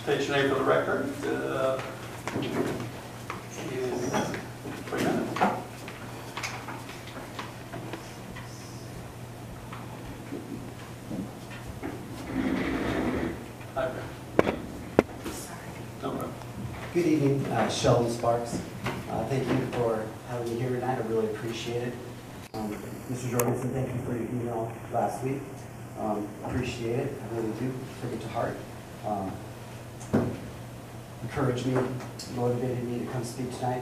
State your name for the record. Is 3 minutes. Hi, Brad. No problem. Good evening, Sheldon Sparks. Thank you for having me here tonight. I really appreciate it. Mr. Jorgensen, thank you for your email last week. Appreciate it. I really do. Took it to heart. Encouraged me, motivated me to come speak tonight.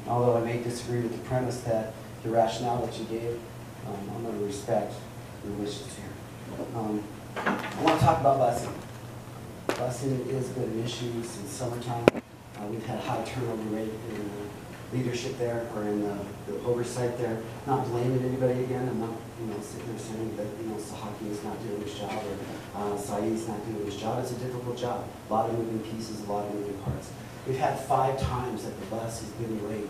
Although I may disagree with the premise that the rationale that you gave, I'm going to respect your wishes here. I want to talk about busing. Busing has been an issue since summertime. We've had high turnover rate in the leadership there, or in the oversight there. Not blaming anybody again. I'm not, sitting there saying that, Sahaki is not doing his job, or Saeed's not doing his job. It's a difficult job. A lot of moving pieces, a lot of moving parts. We've had 5 times that the bus has been late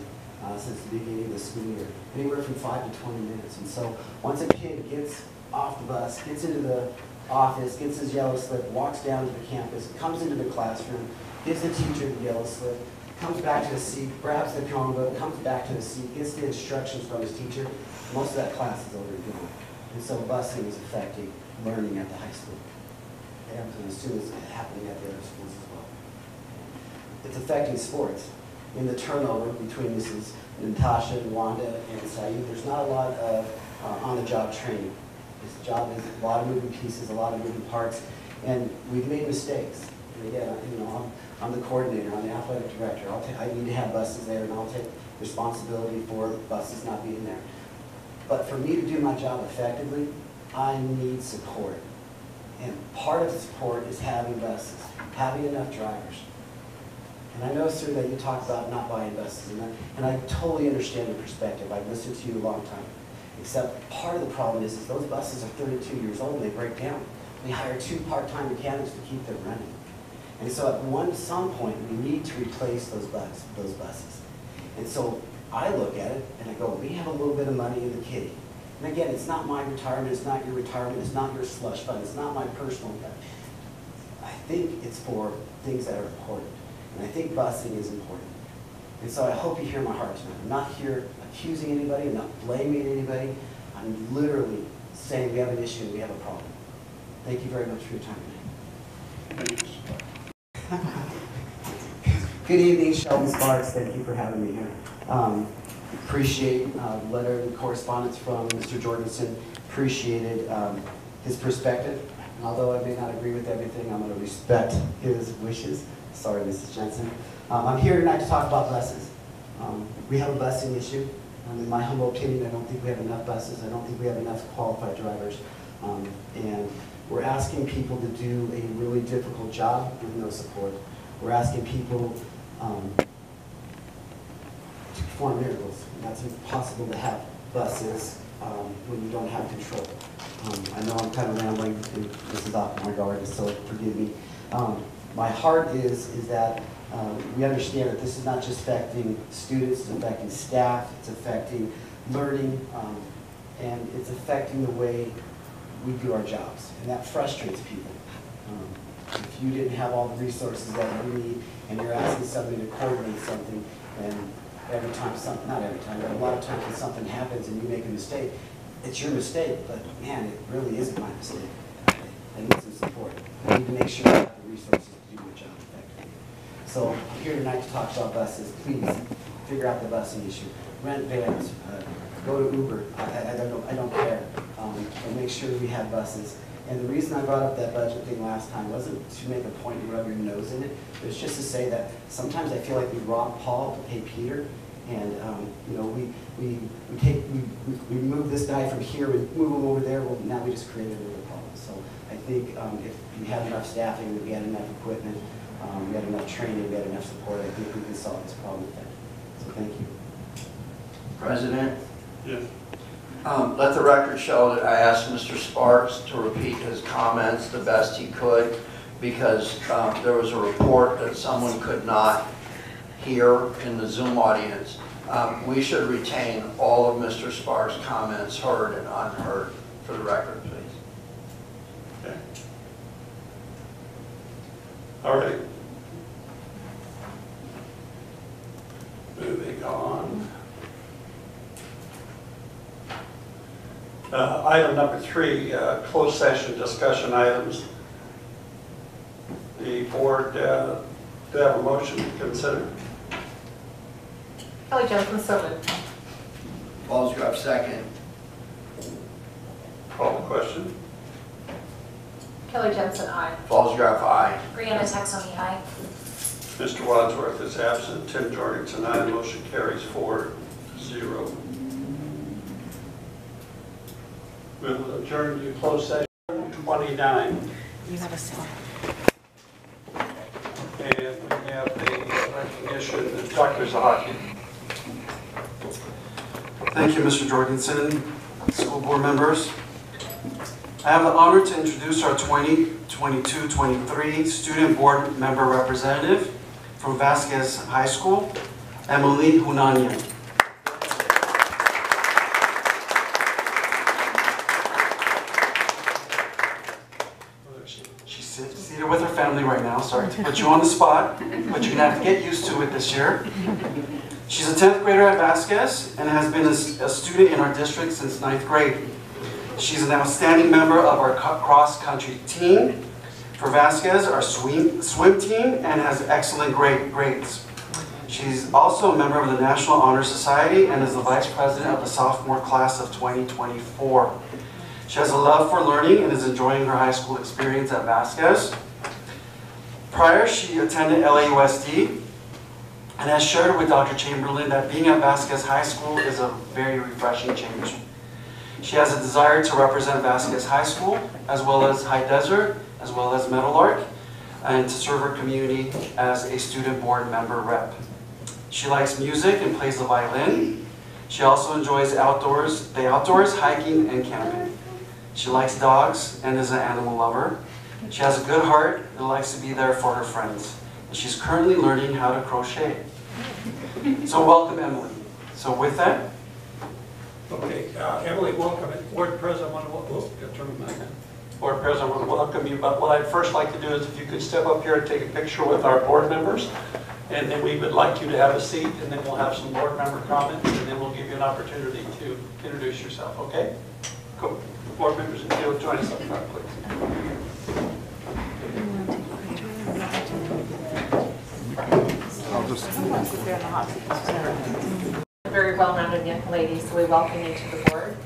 since the beginning of the school year, anywhere from 5 to 20 minutes. And so once a kid gets off the bus, gets into the office, gets his yellow slip, walks down to the campus, comes into the classroom, gives the teacher the yellow slip, comes back to his seat, grabs the Chromebook, comes back to his seat, gets the instructions from his teacher, most of that class is already gone. And so busing is affecting learning at the high school. And I'm assuming it's happening at the other schools as well. It's affecting sports. In the turnover between Mrs. Natasha, Wanda, and Saeed, there's not a lot of on-the-job training. This job is a lot of moving pieces, a lot of moving parts, and we've made mistakes. And again, I'm the coordinator, I'm the athletic director. I need to have buses there, and I'll take responsibility for buses not being there. But for me to do my job effectively, I need support. And part of the support is having buses, having enough drivers. And I know, sir, that you talk about not buying buses, and I totally understand your perspective. I've listened to you a long time. Except part of the problem is those buses are 32 years old and they break down. We hire 2 part-time mechanics to keep them running. And so at some point, we need to replace those buses. And so I look at it and I go, we have a little bit of money in the kitty. And again, it's not my retirement, it's not your retirement, it's not your slush fund, it's not my personal fund. I think it's for things that are important. And I think busing is important. And so I hope you hear my heart tonight. I'm not here accusing anybody, I'm not blaming anybody. I'm literally saying we have an issue and we have a problem. Thank you very much for your time tonight. Good evening, Sheldon Sparks. Thank you for having me here. Appreciate the letter and correspondence from Mr. Jorgensen. Appreciated his perspective. And although I may not agree with everything, I'm going to respect his wishes. Sorry, Mrs. Jensen. I'm here tonight to talk about buses. We have a busing issue. In my humble opinion, I don't think we have enough buses. I don't think we have enough qualified drivers. And we're asking people to do a really difficult job with no support. We're asking people to perform miracles. And that's impossible to have buses when you don't have control. I know I'm kind of rambling, and this is off my guard, so forgive me. My heart is that we understand that this is not just affecting students, it's affecting staff, it's affecting learning, and it's affecting the way we do our jobs. And that frustrates people. If you didn't have all the resources that you need, and you're asking somebody to coordinate something, and every time something, not every time, but a lot of times when something happens and you make a mistake, it's your mistake, but man, it really isn't my mistake. I need some support. I need to make sure I have the resources to do my job effectively. So I'm here tonight to talk about buses. Please figure out the busing issue. Rent vans, go to Uber. I don't care. But make sure we have buses. And the reason I brought up that budget thing last time wasn't to make a point and rub your nose in it. It was just to say that sometimes I feel like we rob Paul to pay Peter. And we move this guy from here, we move him over there. Well, now we just created another problem. So I think if we had enough staffing, we had enough equipment, we had enough training, we had enough support, I think we can solve this problem effectively. So thank you. President? Yes. Let the record show that I asked Mr. Sparks to repeat his comments the best he could, because there was a report that someone could not hear in the Zoom audience. We should retain all of Mr. Sparks' comments heard and unheard for the record, please. Okay. All right. Moving on. Item number 3, closed session discussion items. The board, do have a motion to consider? Kelly Johnson, so moved. Falls, you have second. Call the question. Kelly Johnson, aye. Falls, you have aye. Brianna Texoni, aye. Mr. Wadsworth is absent. Tim Jorgensen, aye. Motion carries 4-0. We'll adjourn to closed session 29. You have a slide. And we have a recognition of Dr. Zahaki. Thank you, Mr. Jorgensen, school board members. I have the honor to introduce our 2022-23 student board member representative from Vasquez High School, Emily Hunanian. She's seated with her family right now. Sorry to put you on the spot, but you're going to have to get used to it this year. She's a 10th grader at Vasquez and has been a student in our district since 9th grade. She's an outstanding member of our cross-country team for Vasquez, our swim team, and has excellent grades. She's also a member of the National Honor Society and is the vice president of the sophomore class of 2024. She has a love for learning and is enjoying her high school experience at Vasquez. Prior, she attended LAUSD and has shared with Dr. Chamberlain that being at Vasquez High School is a very refreshing change. She has a desire to represent Vasquez High School, as well as High Desert, as well as Meadowlark, and to serve her community as a student board member rep. She likes music and plays the violin. She also enjoys the outdoors, hiking, and camping. She likes dogs and is an animal lover. She has a good heart and likes to be there for her friends. And she's currently learning how to crochet. So welcome, Emily. So with that, Okay, Emily, welcome. Board President, I want to welcome you, but what I'd first like to do is if you could step up here and take a picture with our board members, and then we would like you to have a seat, and then we'll have some board member comments, and then we'll give you an opportunity to introduce yourself, okay? Cool. Board members, if you'll join us up front, please. Very well-rounded young lady, so we welcome you to the board.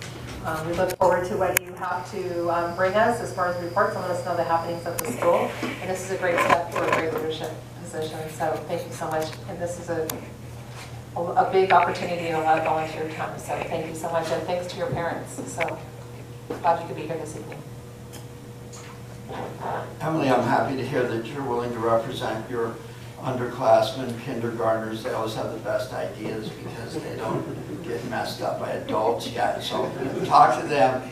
We look forward to what you have to bring us as far as reports and let us know the happenings of the school. And this is a great step for a great leadership position, so thank you so much. And this is a big opportunity and a lot of volunteer time, so thank you so much. And thanks to your parents, so glad you could be here this evening. Emily, I'm happy to hear that you're willing to represent your underclassmen, kindergartners. They always have the best ideas because they don't get messed up by adults yet. So talk to them,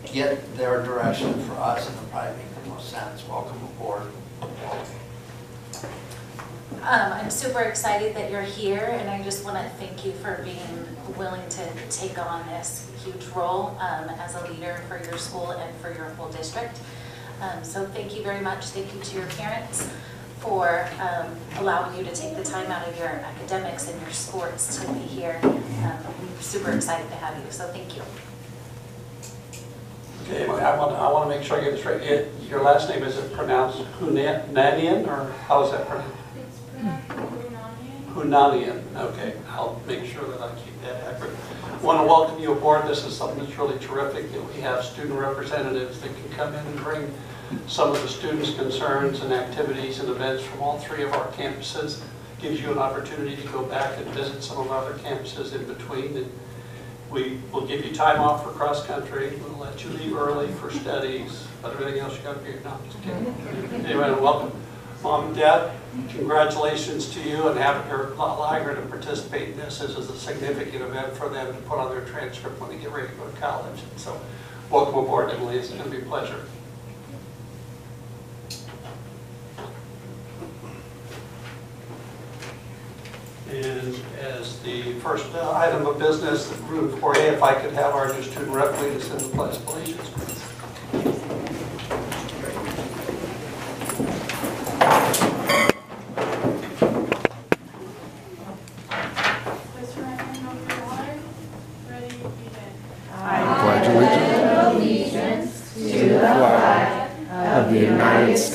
get their direction for us, and it'll probably make the most sense. Welcome aboard. I'm super excited that you're here, and I just want to thank you for being willing to take on this huge role as a leader for your school and for your whole district. So thank you very much. Thank you to your parents for allowing you to take the time out of your academics and your sports to be here. I'm super excited to have you, so thank you. Okay, I want to make sure I get this right. Your last name, is it pronounced Hunanian, or how is that pronounced? It's pronounced Hunanian. Hunanian. Okay, I'll make sure that I keep that accurate. I want to welcome you aboard. This is something that's really terrific, that we have student representatives that can come in and bring some of the students' concerns and activities and events from all 3 of our campuses. Gives you an opportunity to go back and visit some of our other campuses in between. And we will give you time off for cross country. We'll let you leave early for studies, but everything else you got to be here. No, I'm just kidding. Anyway, welcome. Mom and Dad, congratulations to you, and allowing her to participate in this. This is a significant event for them to put on their transcript when they get ready to go to college. And so welcome aboard, Emily. It's going to be a pleasure. And as the first item of business, room 4A, if I could have our new student rep lead us in the Pledge of Allegiance, please.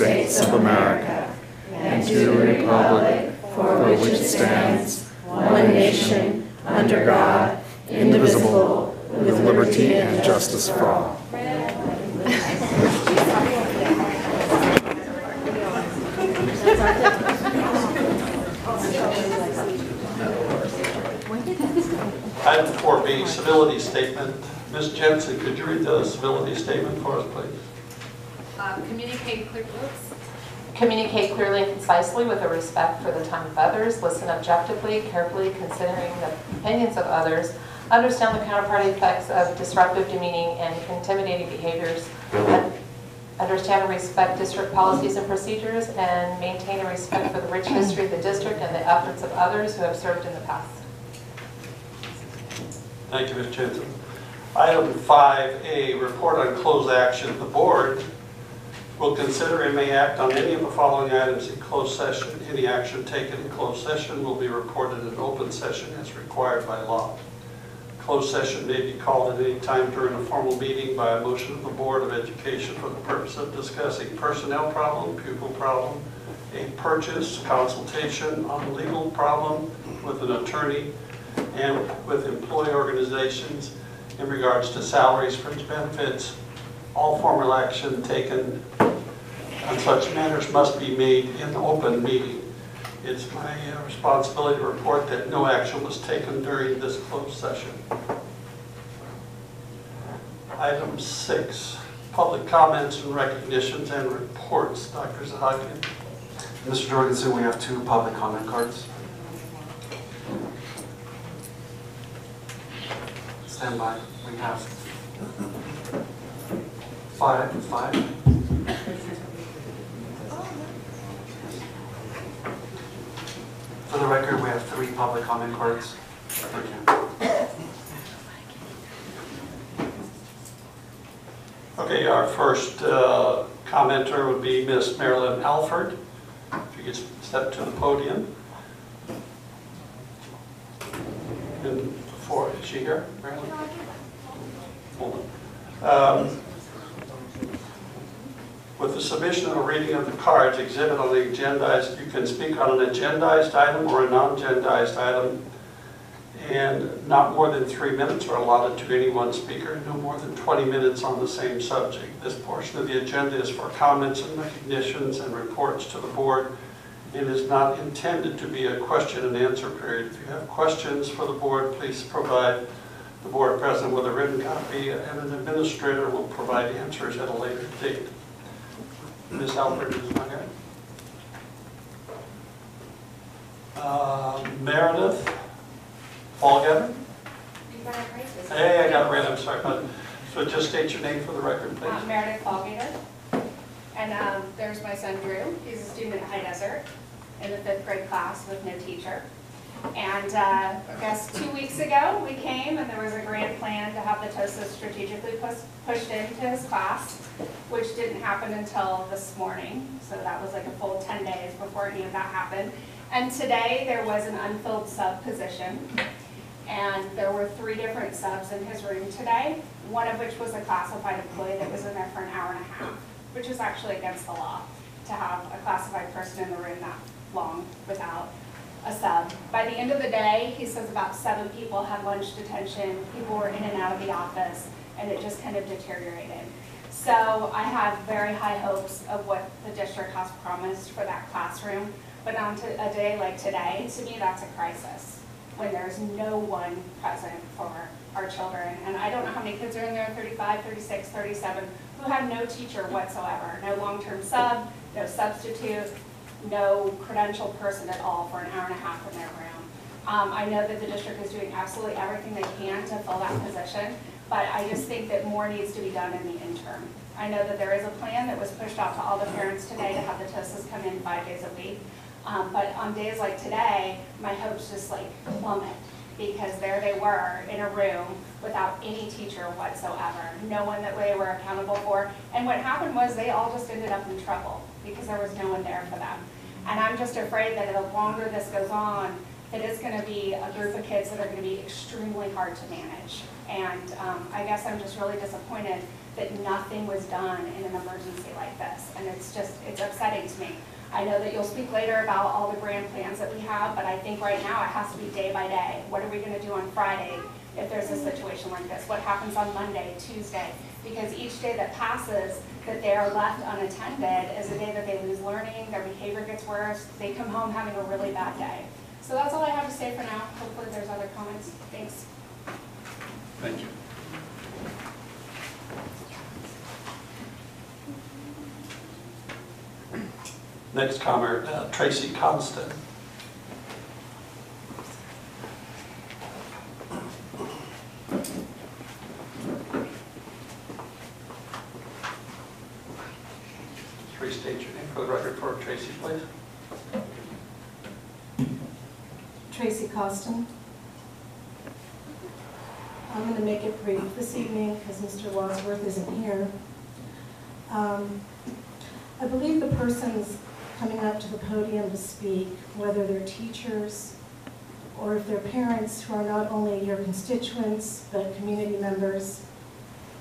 States of America and to the republic for which it stands, one nation, under God, indivisible, with liberty and justice for all. Item 4B, civility statement. Ms. Jensen, could you read the civility statement for us, please? Communicate clearly and concisely with a respect for the time of others. Listen objectively, carefully considering the opinions of others. Understand the counterparty effects of disruptive, demeaning, and intimidating behaviors. Understand and respect district policies and procedures, and maintain a respect for the rich history of the district and the efforts of others who have served in the past. Thank you, Ms. Jensen. Item 5A, report on closed action. The board will consider and may act on any of the following items in closed session. Any action taken in closed session will be reported in open session as required by law. Closed session may be called at any time during a formal meeting by a motion of the Board of Education for the purpose of discussing personnel problem, pupil problem, a purchase, consultation on a legal problem with an attorney, and with employee organizations in regards to salaries, fringe benefits. All formal action taken on such matters must be made in the open meeting. It's my responsibility to report that no action was taken during this closed session. Item 6, public comments and recognitions and reports. Dr. Zahagian. Mr. Jorgensen, we have 2 public comment cards. Stand by. We have 5. For the record, we have 3 public comment cards. Thank you. Okay, our first commenter would be Miss Marilyn Alford. If you could step to the podium. And before, is she here, Marilyn? Hold on. With the submission of a reading of the cards exhibit on the agendized, you can speak on an agendized item or a non-agendized item, and not more than 3 minutes are allotted to any one speaker, no more than 20 minutes on the same subject. This portion of the agenda is for comments and recognitions and reports to the board. It is not intended to be a question and answer period. If you have questions for the board, please provide the board president with a written copy, and an administrator will provide answers at a later date. Ms. Alford is not here. Meredith Fallgetter. Hey, I got it right, I'm sorry. So just state your name for the record, please. Meredith Fallgetter. And there's my son Drew. He's a student at High Desert in the 5th grade class with no teacher. And I guess 2 weeks ago we came and there was a grand plan to have the TOSA strategically pushed into his class, which didn't happen until this morning. So that was like a full 10 days before any of that happened. And today there was an unfilled sub position. And there were 3 different subs in his room today, one of which was a classified employee that was in there for an hour and a half, which is actually against the law to have a classified person in the room that long without a sub. By the end of the day, he says about 7 people had lunch detention, people were in and out of the office, and it just kind of deteriorated. So I have very high hopes of what the district has promised for that classroom, but on to a day like today, to me that's a crisis, when there's no one present for our children. And I don't know how many kids are in there, 35, 36, 37, who have no teacher whatsoever, no long-term sub, no substitute, no credentialed person at all for an hour and a half in their room. I know that the district is doing absolutely everything they can to fill that position, but I just think that more needs to be done in the interim. I know that there is a plan that was pushed out to all the parents today to have the TOSAs come in 5 days a week, but on days like today, my hopes just like plummet, because there they were in a room without any teacher whatsoever, no one that they were accountable for. And what happened was they all just ended up in trouble because there was no one there for them. And I'm just afraid that the longer this goes on, it is going to be a group of kids that are going to be extremely hard to manage. And I guess I'm just really disappointed that nothing was done in an emergency like this. And it's upsetting to me. I know that you'll speak later about all the grand plans that we have, but I think right now it has to be day by day. What are we going to do on Friday if there's a situation like this? What happens on Monday, Tuesday? Because each day that passes that they are left unattended is a day that they lose learning, their behavior gets worse, they come home having a really bad day. So that's all I have to say for now. Hopefully there's other comments. Thanks. Thank you. Next comment, Tracy Constant. Please state your name for the record for Tracy, please. Tracy Costin. I'm going to make it brief this evening because Mr. Wadsworth isn't here. I believe the persons coming up to the podium to speak, whether they're teachers or if they're parents who are not only your constituents but community members,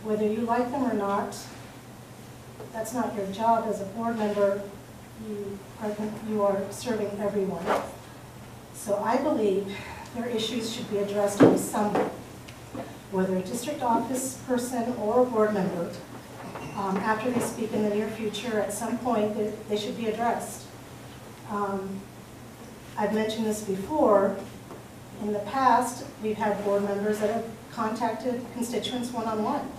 whether you like them or not, that's not your job as a board member. You are serving everyone. So I believe their issues should be addressed by someone, whether a district office person or a board member. After they speak in the near future, at some point, they should be addressed. I've mentioned this before. In the past, we've had board members that have contacted constituents one-on-one.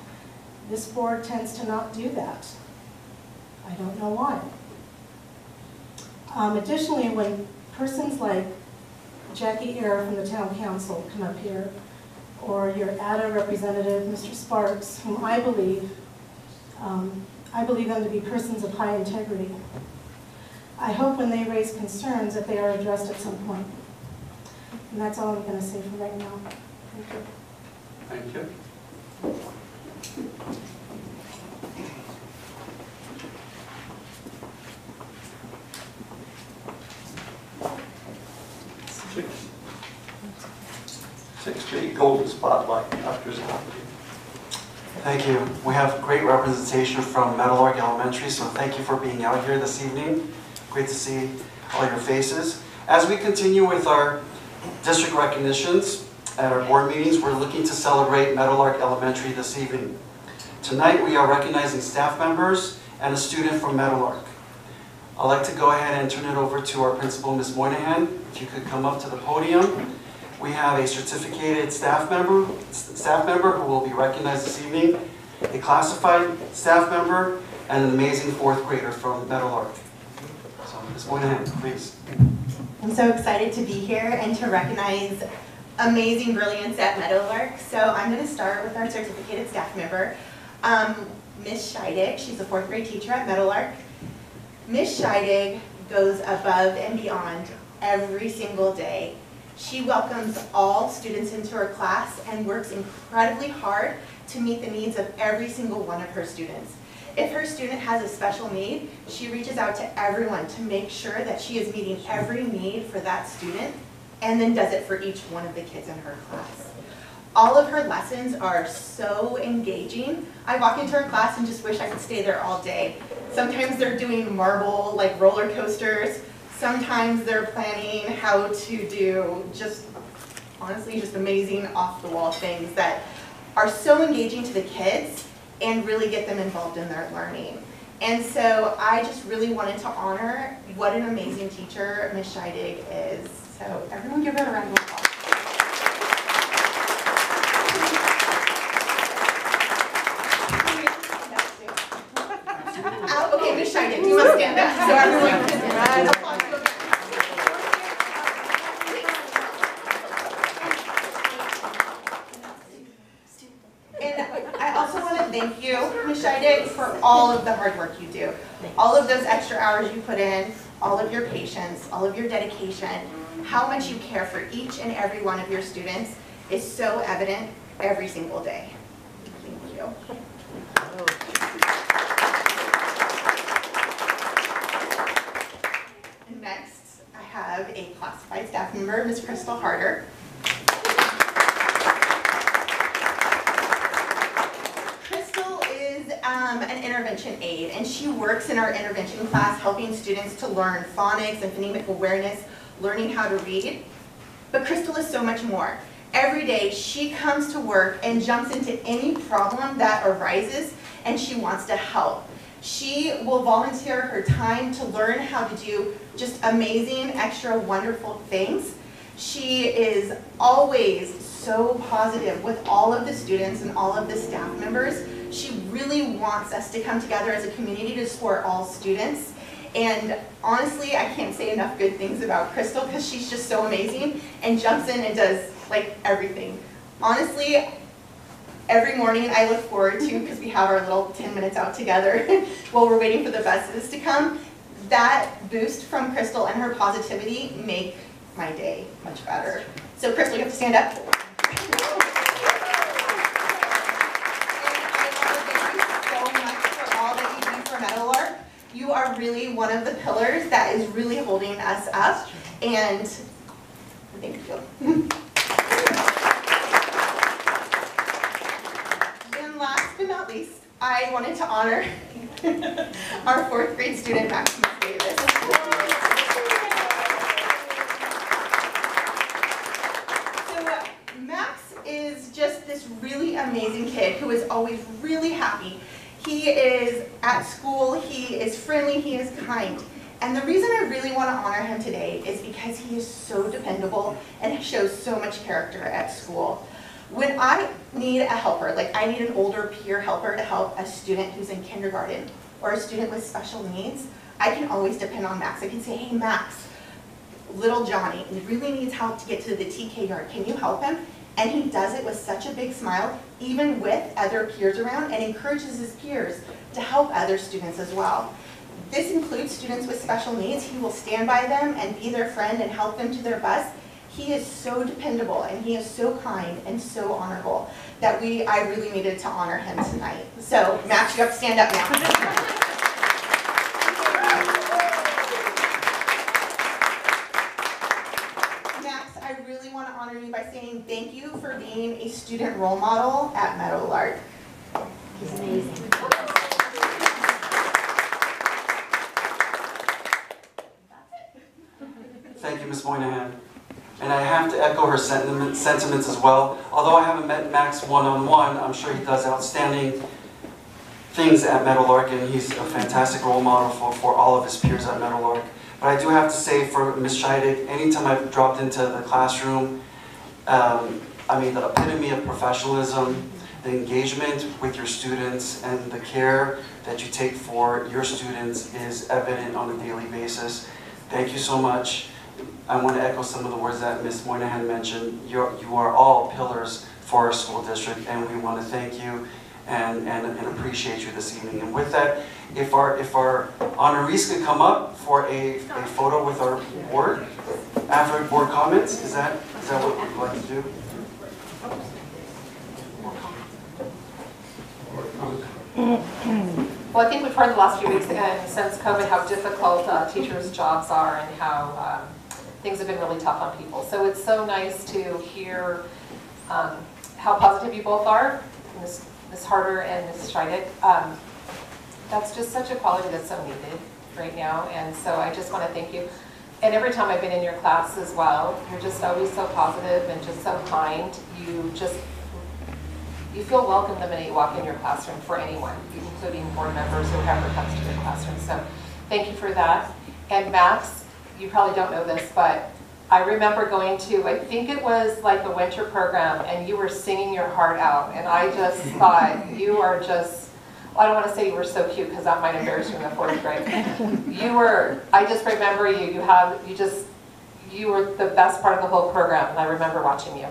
This board tends to not do that. I don't know why. Additionally, when persons like Jackie Eyre from the town council come up here, or your ADA representative, Mr. Sparks, whom I believe them to be persons of high integrity. I hope when they raise concerns that they are addressed at some point. And that's all I'm going to say for right now. Thank you. Thank you. 6B, Golden Spotlight, Dr. Zahaki. Thank you. We have great representation from Meadowlark Elementary, so thank you for being out here this evening. Great to see all your faces. As we continue with our district recognitions at our board meetings, we're looking to celebrate Meadowlark Elementary this evening. Tonight we are recognizing staff members and a student from Meadowlark. I'd like to go ahead and turn it over to our principal, Ms. Moynihan. If you could come up to the podium. We have a certificated staff member who will be recognized this evening, a classified staff member, and an amazing fourth grader from Meadowlark. So, Ms. Moynihan, please. I'm so excited to be here and to recognize amazing brilliance at Meadowlark. So I'm going to start with our certificated staff member, Ms. Scheidig. She's a fourth grade teacher at Meadowlark. Ms. Scheidig goes above and beyond every single day. She welcomes all students into her class and works incredibly hard to meet the needs of every single one of her students. If her student has a special need, she reaches out to everyone to make sure that she is meeting every need for that student and then does it for each one of the kids in her class. All of her lessons are so engaging. I walk into her class and just wish I could stay there all day. Sometimes they're doing marble, like roller coasters. Sometimes they're planning how to do honestly, just amazing off-the-wall things that are so engaging to the kids and really get them involved in their learning. And so I just really wanted to honor what an amazing teacher Ms. Scheidig is. So everyone give her a round of applause. Okay, Ms. Scheidig, you must stand up. So everyone can applaud. Thank you, Ms. Scheidig, for all of the hard work you do. All of those extra hours you put in, all of your patience, all of your dedication, how much you care for each and every one of your students is so evident every single day. Thank you. And next, I have a classified staff member, Ms. Crystal Harder. an intervention aide, and she works in our intervention class helping students to learn phonics and phonemic awareness, learning how to read. But Crystal is so much more. Every day she comes to work and jumps into any problem that arises, and she wants to help. She will volunteer her time to learn how to do just amazing, extra wonderful things. She is always so positive with all of the students and all of the staff members. She really wants us to come together as a community to support all students. And honestly, I can't say enough good things about Crystal because she's just so amazing and jumps in and does like everything. Honestly, every morning I look forward to, because we have our little 10 minutes out together while we're waiting for the buses to come, that boost from Crystal and her positivity make my day much better. So Crystal, you have to stand up. And I want to thank you so much for all that you do for Meadowlark. You are really one of the pillars that is really holding us up, and thank you. And last but not least, I wanted to honor our 4th grade student, Max Davis. So Max is just this really amazing kid who is always really happy. He is at school, he is friendly, he is kind. And the reason I really want to honor him today is because he is so dependable and shows so much character at school. When I need a helper, like I need an older peer helper to help a student who's in kindergarten or a student with special needs, I can always depend on Max. I can say, hey Max, little Johnny really needs help to get to the TK yard. Can you help him? And he does it with such a big smile, even with other peers around, and encourages his peers to help other students as well. This includes students with special needs. He will stand by them and be their friend and help them to their bus. He is so dependable and he is so kind and so honorable that I really needed to honor him tonight. So Max, you have to stand up now. Honor you by saying thank you for being a student role model at Meadowlark. He's amazing. Thank you, Ms. Moynihan. And I have to echo her sentiments as well. Although I haven't met Max one-on-one, I'm sure he does outstanding things at Meadowlark, and he's a fantastic role model for all of his peers at Meadowlark. But I do have to say, for Ms. Scheidegg, anytime I've dropped into the classroom, I mean, the epitome of professionalism, the engagement with your students, and the care that you take for your students is evident on a daily basis. Thank you so much. I want to echo some of the words that Ms. Moynihan mentioned. You are all pillars for our school district, and we want to thank you and appreciate you this evening. And with that, if our honorees could come up for a photo with our board after board comments, is that what we'd like to do? Well, I think we've heard the last few weeks and since COVID how difficult teachers' jobs are and how things have been really tough on people. So it's so nice to hear how positive you both are, Ms. Harder and Ms. Scheidegg. That's just such a quality that's so needed right now, and so I just want to thank you. And every time I've been in your class as well, you're just always so positive and just so kind. You feel welcome the minute you walk in your classroom for anyone, including board members or whoever comes to your classroom. So thank you for that. And Max, you probably don't know this, but I remember going to, I think it was like a winter program, and you were singing your heart out. And I just thought, you are just, well, I don't want to say you were so cute because that might embarrass you in the 4th grade. I just remember you were the best part of the whole program, and I remember watching you.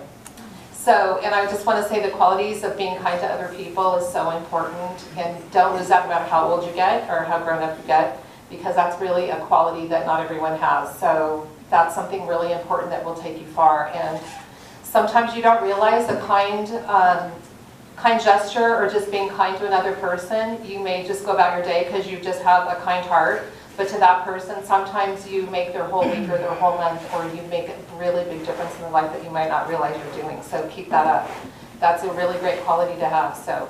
So, and I just want to say the qualities of being kind to other people is so important, and don't lose that no matter how old you get or how grown up you get, because that's really a quality that not everyone has. So that's something really important that will take you far. And sometimes you don't realize a kind gesture or just being kind to another person, you may just go about your day because you just have a kind heart. But to that person, sometimes you make their whole week or their whole month, or you make a really big difference in their life that you might not realize you're doing. So keep that up. That's a really great quality to have. So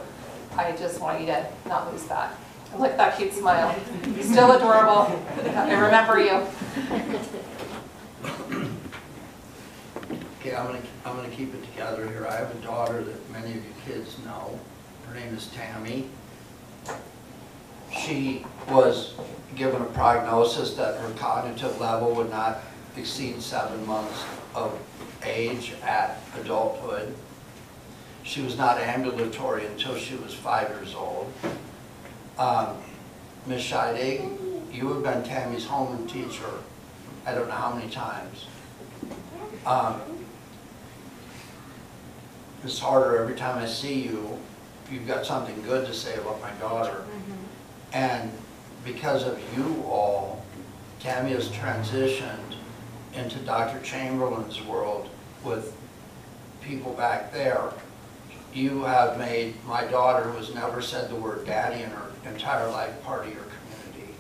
I just want you to not lose that. Look at that cute smile. Still adorable. I remember you. Okay, I'm gonna keep it together here. I have a daughter that many of you kids know. Her name is Tammy. She was given a prognosis that her cognitive level would not exceed 7 months of age at adulthood. She was not ambulatory until she was 5 years old. Ms. Scheidig, you have been Tammy's home teacher, I don't know how many times. Ms. Harder, every time I see you, you've got something good to say about my daughter. And because of you all, Tammy has transitioned into Dr. Chamberlain's world with people back there. You have made my daughter, who has never said the word daddy in her entire life, part of your community.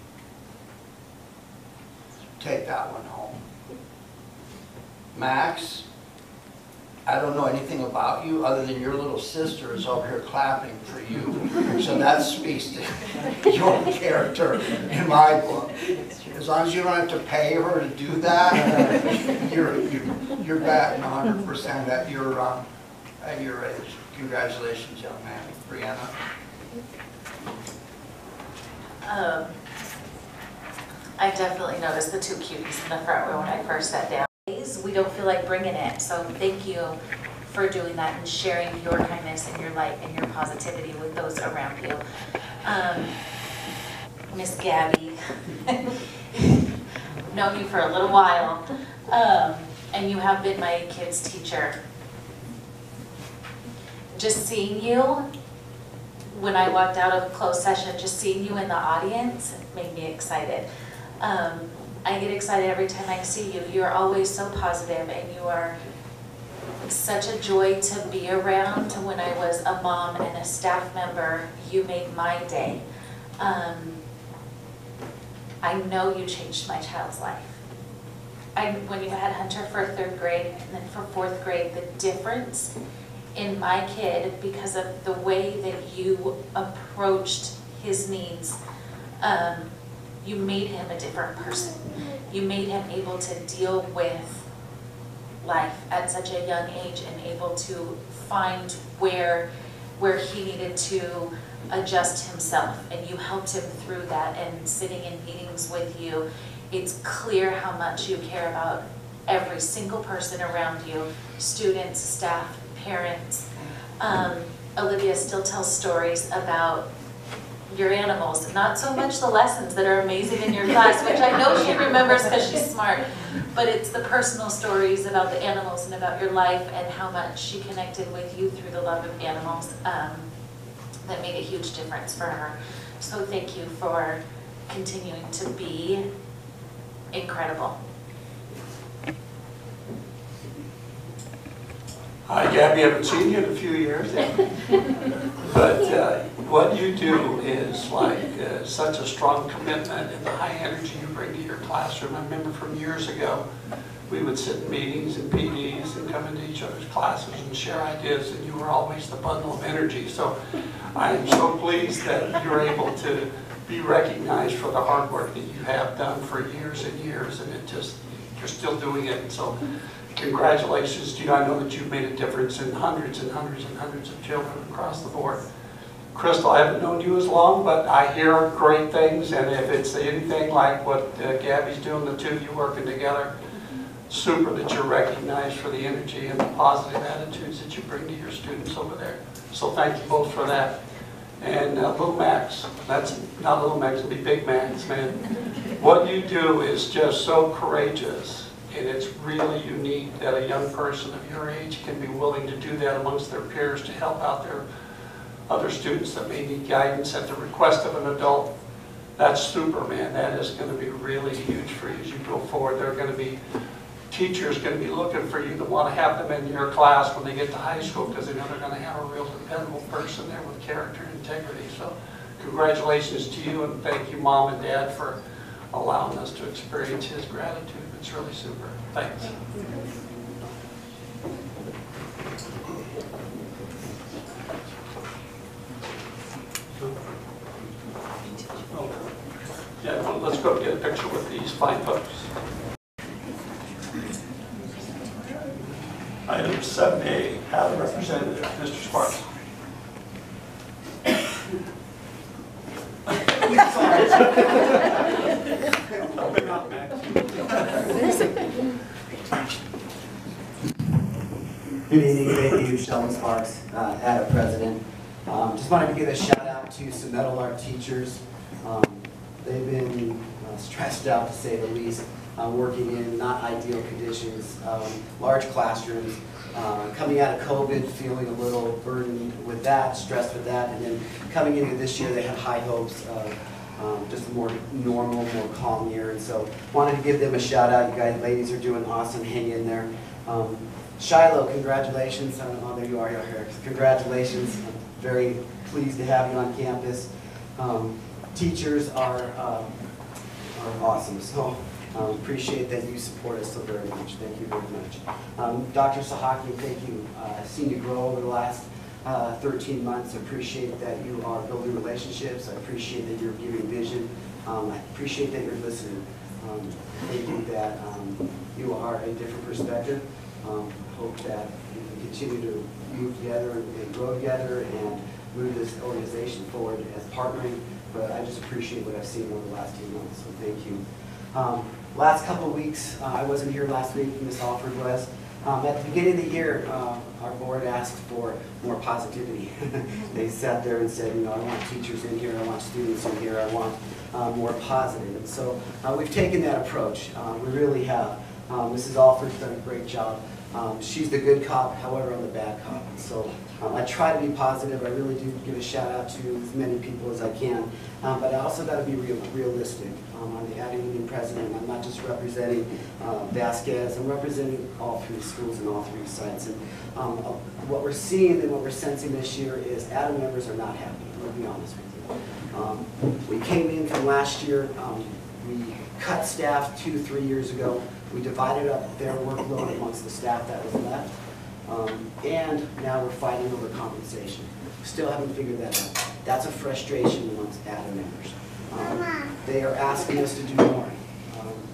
Take that one home. Max, I don't know anything about you other than your little sister is over here clapping for you. So that speaks to your character in my book. As long as you don't have to pay her to do that, you're batting 100% at your age. Congratulations, young man. Brianna? I definitely noticed the two cuties in the front row when I first sat down. We don't feel like bringing it, so thank you for doing that and sharing your kindness and your light and your positivity with those around you. Miss Gabby, known you for a little while, and you have been my kids' teacher. Just seeing you, when I walked out of closed session, just seeing you in the audience made me excited. I get excited every time I see you. You're always so positive, and you are such a joy to be around. When I was a mom and a staff member, you made my day. I know you changed my child's life. When you had Hunter for 3rd grade and then for 4th grade, the difference in my kid, because of the way that you approached his needs, you made him a different person. You made him able to deal with life at such a young age and able to find where he needed to adjust himself, and you helped him through that. And sitting in meetings with you, it's clear how much you care about every single person around you, students, staff, parents. Olivia still tells stories about your animals, not so much the lessons that are amazing in your class, which I know she remembers because she's smart, but it's the personal stories about the animals and about your life and how much she connected with you through the love of animals that made a huge difference for her. So thank you for continuing to be incredible. Hi, Gabby, I haven't seen you in a few years. But what you do is like such a strong commitment, and the high energy you bring to your classroom. I remember from years ago, we would sit in meetings and PDs and come into each other's classes and share ideas, and you were always the bundle of energy. So I am so pleased that you're able to be recognized for the hard work that you have done for years and years, and you're still doing it. So congratulations to you. I know that you've made a difference in hundreds and hundreds and hundreds of children across the board. Crystal, I haven't known you as long, but I hear great things, and if it's anything like what Gabby's doing, the two of you working together, super that you're recognized for the energy and the positive attitudes that you bring to your students over there. So thank you both for that. And Little Max, that's not Little Max, it'll be Big Max, man. What you do is just so courageous, and it's really unique that a young person of your age can be willing to do that amongst their peers to help out their other students that may need guidance at the request of an adult. That's super, man. That is going to be really huge for you as you go forward. There are going to be teachers going to be looking for you to want to have them in your class when they get to high school, because they know they're going to have a real dependable person there with character and integrity. So congratulations to you, and thank you, Mom and Dad, for allowing us to experience his gratitude. It's really super. Thanks. go get a picture with these fine folks. Item 7A, have a representative, Mr. Sparks. Good evening, thank you, Sheldon Sparks, ADA President. Just wanted to give a shout out to some Meadowlark teachers. They've been stressed out, to say the least, working in not ideal conditions, large classrooms, coming out of COVID, feeling a little burdened with that, stressed with that, and then coming into this year, they had high hopes of just a more normal, more calm year, and so wanted to give them a shout out. You guys, ladies, are doing awesome. Hang in there. Shiloh, congratulations. I don't know, there you are, you're here. Congratulations. I'm very pleased to have you on campus. Teachers are awesome, so appreciate that you support us so very much. Thank you very much. Dr. Sahaki, thank you. I've seen you grow over the last 13 months. I appreciate that you are building relationships. I appreciate that you're giving vision. I appreciate that you're listening. Thank you that you are a different perspective. Hope that we can continue to move together and grow together and move this organization forward as partnering. But I just appreciate what I've seen over the last few months, so thank you. Last couple of weeks, I wasn't here last week, Ms. Alford was. At the beginning of the year, our board asked for more positivity. They sat there and said, you know, I want teachers in here, I want students in here, I want more positive. And so we've taken that approach. We really have. Mrs. Alford's done a great job. She's the good cop, however, I'm the bad cop. So I try to be positive. I really do give a shout out to as many people as I can. But I also got to be realistic. I'm the ADA Meeting president. I'm not just representing Vasquez. I'm representing all three schools and all three sites. And what we're seeing and what we're sensing this year is ADA members are not happy. I'll be honest with you. We came in from last year. We cut staff 2-3 years ago. We divided up their workload amongst the staff that was left. And now we're fighting over compensation. Still haven't figured that out. That's a frustration amongst ADA members. They are asking us to do more.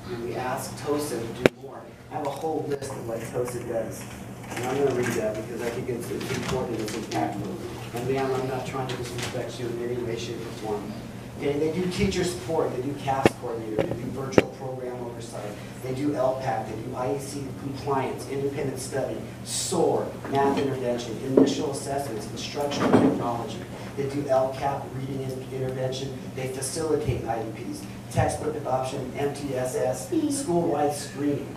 And we ask TOSA to do more. I have a whole list of what TOSA does. And I'm going to read that because I think it's important, it's impactful. And ma'am, I'm not trying to disrespect you in any way, shape, or form. Okay, they do teacher support, they do CAS coordinator, they do virtual program oversight, they do LPAC, they do IEC compliance, independent study, SOAR, math intervention, initial assessments, instructional technology. They do LCAP, reading intervention, they facilitate IEPs, textbook adoption, MTSS, school-wide screening.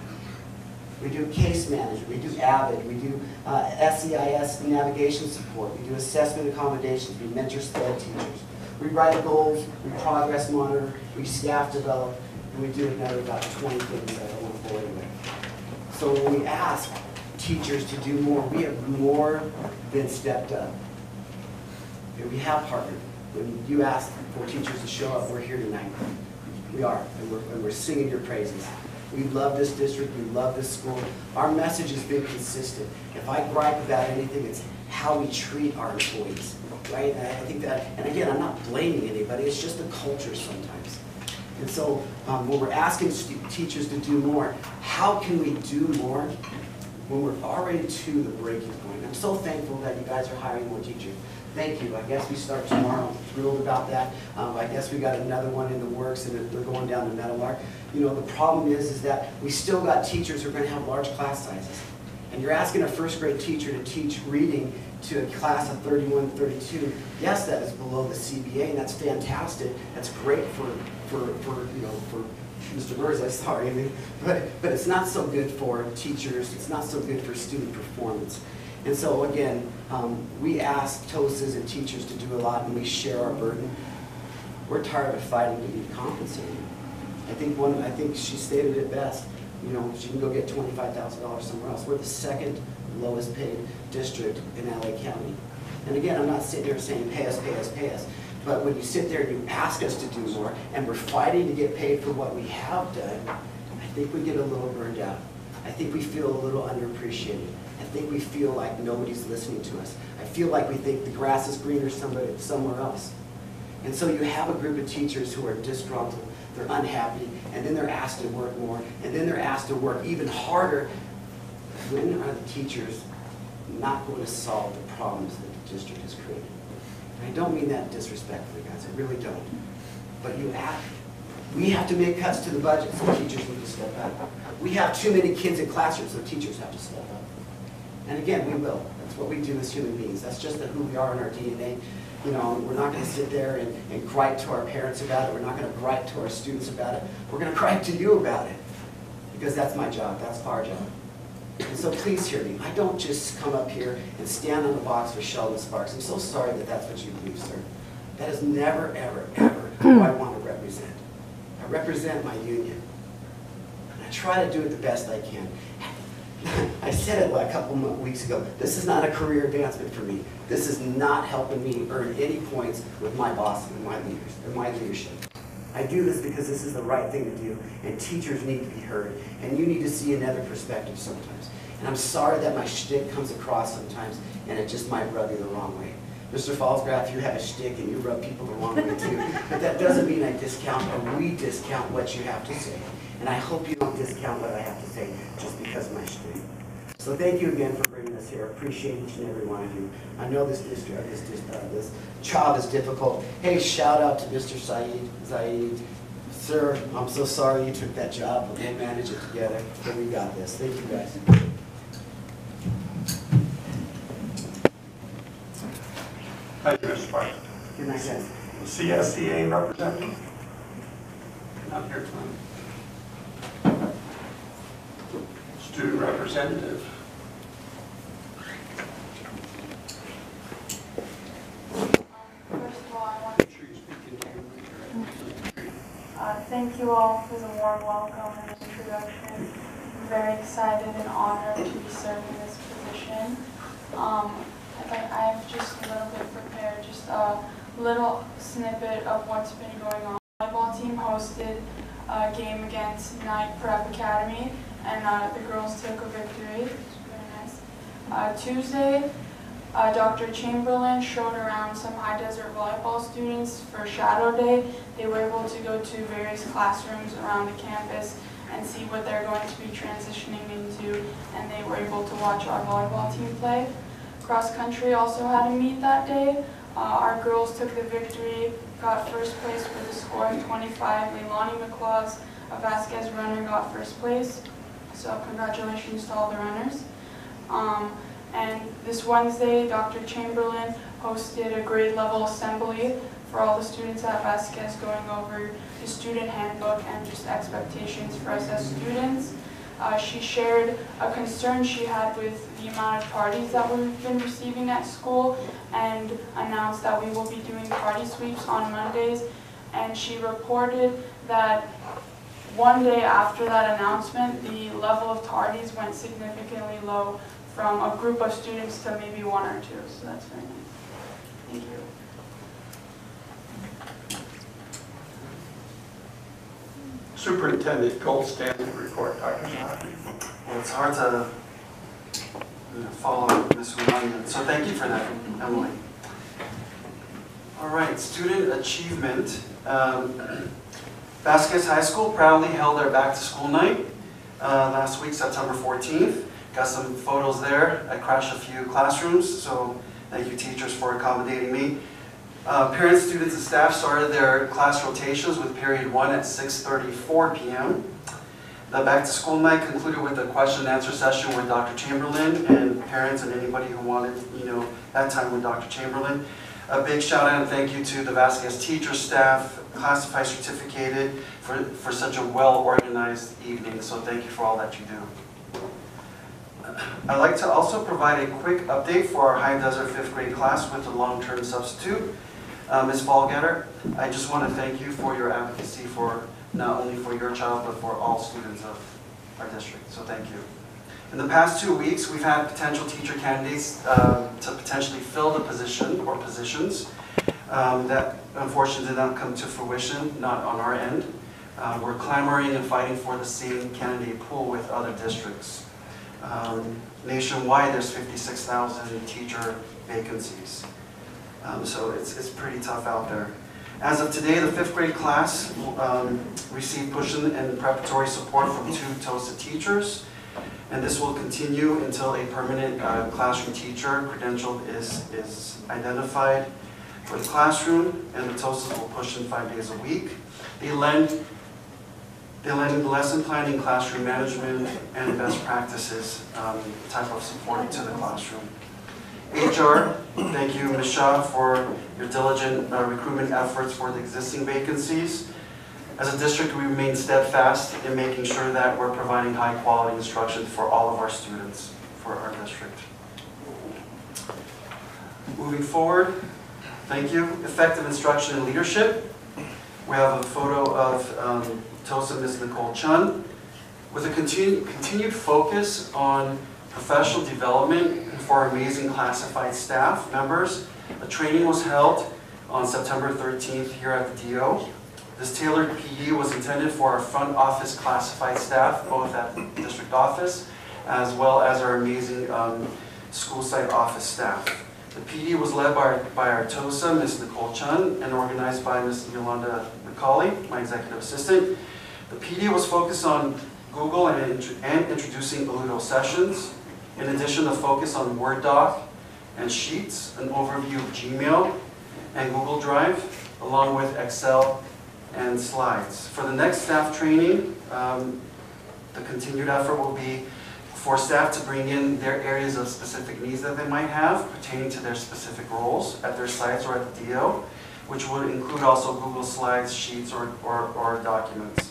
We do case management, we do AVID, we do SEIS navigation support, we do assessment accommodations, we mentor SPED teachers. We write goals, we progress monitor, we staff develop, and we do another about 20 things that I won't bore you with. So when we ask teachers to do more, we have more than stepped up. And we have partnered. When you ask for teachers to show up, we're here tonight. We are, and we're singing your praises. We love this district, we love this school. Our message has been consistent. If I gripe about anything, it's how we treat our employees. Right? And I think that, and again, I'm not blaming anybody, it's just the culture sometimes. And so when we're asking teachers to do more, how can we do more when we're already to the breaking point? I'm so thankful that you guys are hiring more teachers. Thank you. I guess we start tomorrow. I'm thrilled about that. I guess we got another one in the works and they're going down to Meadowlark. You know, the problem is that we still got teachers who are going to have large class sizes. And you're asking a first grade teacher to teach reading to a class of 31, 32, yes, that is below the CBA, and that's fantastic. That's great for Mr. Mirza, sorry, I mean, but it's not so good for teachers. It's not so good for student performance. And so again, we ask TOSAs and teachers to do a lot, and we share our burden. We're tired of fighting to be compensated. I think she stated it best. You know, she can go get $25,000 somewhere else. We're the second lowest paid district in LA County. And again, I'm not sitting here saying pay us, pay us, pay us. But when you sit there and you ask us to do more, and we're fighting to get paid for what we have done, I think we get a little burned out. I think we feel a little underappreciated. I think we feel like nobody's listening to us. I feel like we think the grass is greener somewhere else. And so you have a group of teachers who are disgruntled. they're unhappy, and then they're asked to work more, and then they're asked to work even harder. When are the teachers not going to solve the problems that the district has created? And I don't mean that disrespectfully, guys, I really don't. But we have to make cuts to the budget, so teachers need to step up. We have too many kids in classrooms, so teachers have to step up. And again, we will. That's what we do as human beings. That's just who we are in our DNA. You know, we're not going to sit there and gripe to our parents about it. We're not going to gripe to our students about it. We're going to gripe to you about it. Because that's my job. That's our job. And so please hear me. I don't just come up here and stand on the box for Sheldon Sparks. I'm so sorry that that's what you believe, sir. That is never, ever, ever who I want to represent. I represent my union. And I try to do it the best I can. I said it a couple weeks ago. This is not a career advancement for me. This is not helping me earn any points with my boss and my leaders and my leadership. I do this because this is the right thing to do, and teachers need to be heard, and you need to see another perspective sometimes. And I'm sorry that my shtick comes across sometimes, and it just might rub you the wrong way. Mr. Fallsgraf, you have a shtick, and you rub people the wrong way too. But that doesn't mean I discount or we discount what you have to say. And I hope you don't discount what I have to say just because of my shtick. So thank you again for bringing us here. I appreciate each and every one of you. I know this district, this job is difficult. Hey, shout out to Mr. Zaid. Sir, I'm so sorry you took that job, but we'll manage it together. But we got this. Thank you, guys. Thank you, Mr. Sparks. Good night, guys. CSEA representative? Not here tonight. Student representative? First of all, I want to thank you all for the warm welcome and introduction. I'm very excited and honored to be serving this position. I've just a little bit prepared, just a little snippet of what's been going on. The volleyball team hosted a game against Knight Prep Academy, and the girls took a victory. It was very nice. Tuesday, Dr. Chamberlain showed around some high desert volleyball students for Shadow Day. They were able to go to various classrooms around the campus and see what they're going to be transitioning into, and they were able to watch our volleyball team play. Cross country also had a meet that day. Our girls took the victory, got first place with a score of 25. Leilani McClaws, a Vasquez runner, got first place. So congratulations to all the runners. And this Wednesday, Dr. Chamberlain hosted a grade level assembly for all the students at Vasquez, going over the student handbook and just expectations for us as students. She shared a concern she had with the amount of tardies that we've been receiving at school, and announced that we will be doing party sweeps on Mondays. And she reported that one day after that announcement, the level of tardies went significantly low from a group of students to maybe one or two. So that's very nice. Thank you. Superintendent Gold Standard report, Dr. Zahari. Well, it's hard to follow Ms. Rumanian, so thank you for that, Emily. All right, student achievement. Vasquez High School proudly held their back to school night last week, September 14th. Got some photos there. I crashed a few classrooms, so thank you teachers for accommodating me. Parents, students, and staff started their class rotations with period 1 at 6:34 p.m. The back to school night concluded with a question and answer session with Dr. Chamberlain and parents and anybody who wanted, that time with Dr. Chamberlain. A big shout out and thank you to the Vasquez teacher staff, classified, certificated, for such a well-organized evening. So thank you for all that you do. I'd like to also provide a quick update for our High Desert 5th grade class with a long-term substitute. Ms. Fallgetter, I just want to thank you for your advocacy for not only for your child, but for all students of our district. So thank you. In the past 2 weeks, we've had potential teacher candidates to potentially fill the position or positions that unfortunately did not come to fruition, not on our end. We're clamoring and fighting for the same candidate pool with other districts. Nationwide, there's 56,000 teacher vacancies. So it's pretty tough out there. As of today, the 5th grade class received push-in and preparatory support from 2 TOSA teachers, and this will continue until a permanent classroom teacher credential is identified for the classroom, and the TOSAs will push in 5 days a week. They lend lesson planning, classroom management, and best practices type of support to the classroom. HR, thank you, Ms. Shah, for your diligent recruitment efforts for the existing vacancies. As a district, we remain steadfast in making sure that we're providing high-quality instruction for all of our students for our district. Moving forward, thank you. Effective instruction and leadership. We have a photo of TOSA Ms. Nicole Chun. With a continued focus on professional development for our amazing classified staff members, a training was held on September 13th here at the DO. This tailored PD was intended for our front office classified staff, both at the district office, as well as our amazing school site office staff. The PD was led by our TOSA, Ms. Nicole Chun, and organized by Ms. Yolanda McCauley, my executive assistant. The PD was focused on Google and introducing Aludo sessions. In addition, a focus on Word doc and Sheets, an overview of Gmail and Google Drive, along with Excel and slides. For the next staff training, the continued effort will be for staff to bring in their areas of specific needs that they might have pertaining to their specific roles at their sites or at the DO, which would include also Google Slides, Sheets, or documents.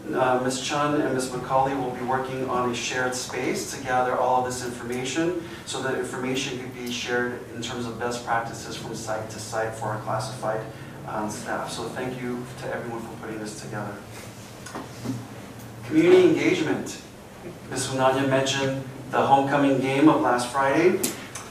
Ms. Chun and Ms. McCauley will be working on a shared space to gather all of this information so that information could be shared in terms of best practices from site to site for our classified staff. So thank you to everyone for putting this together. Community engagement. Ms. Hunanya mentioned the homecoming game of last Friday.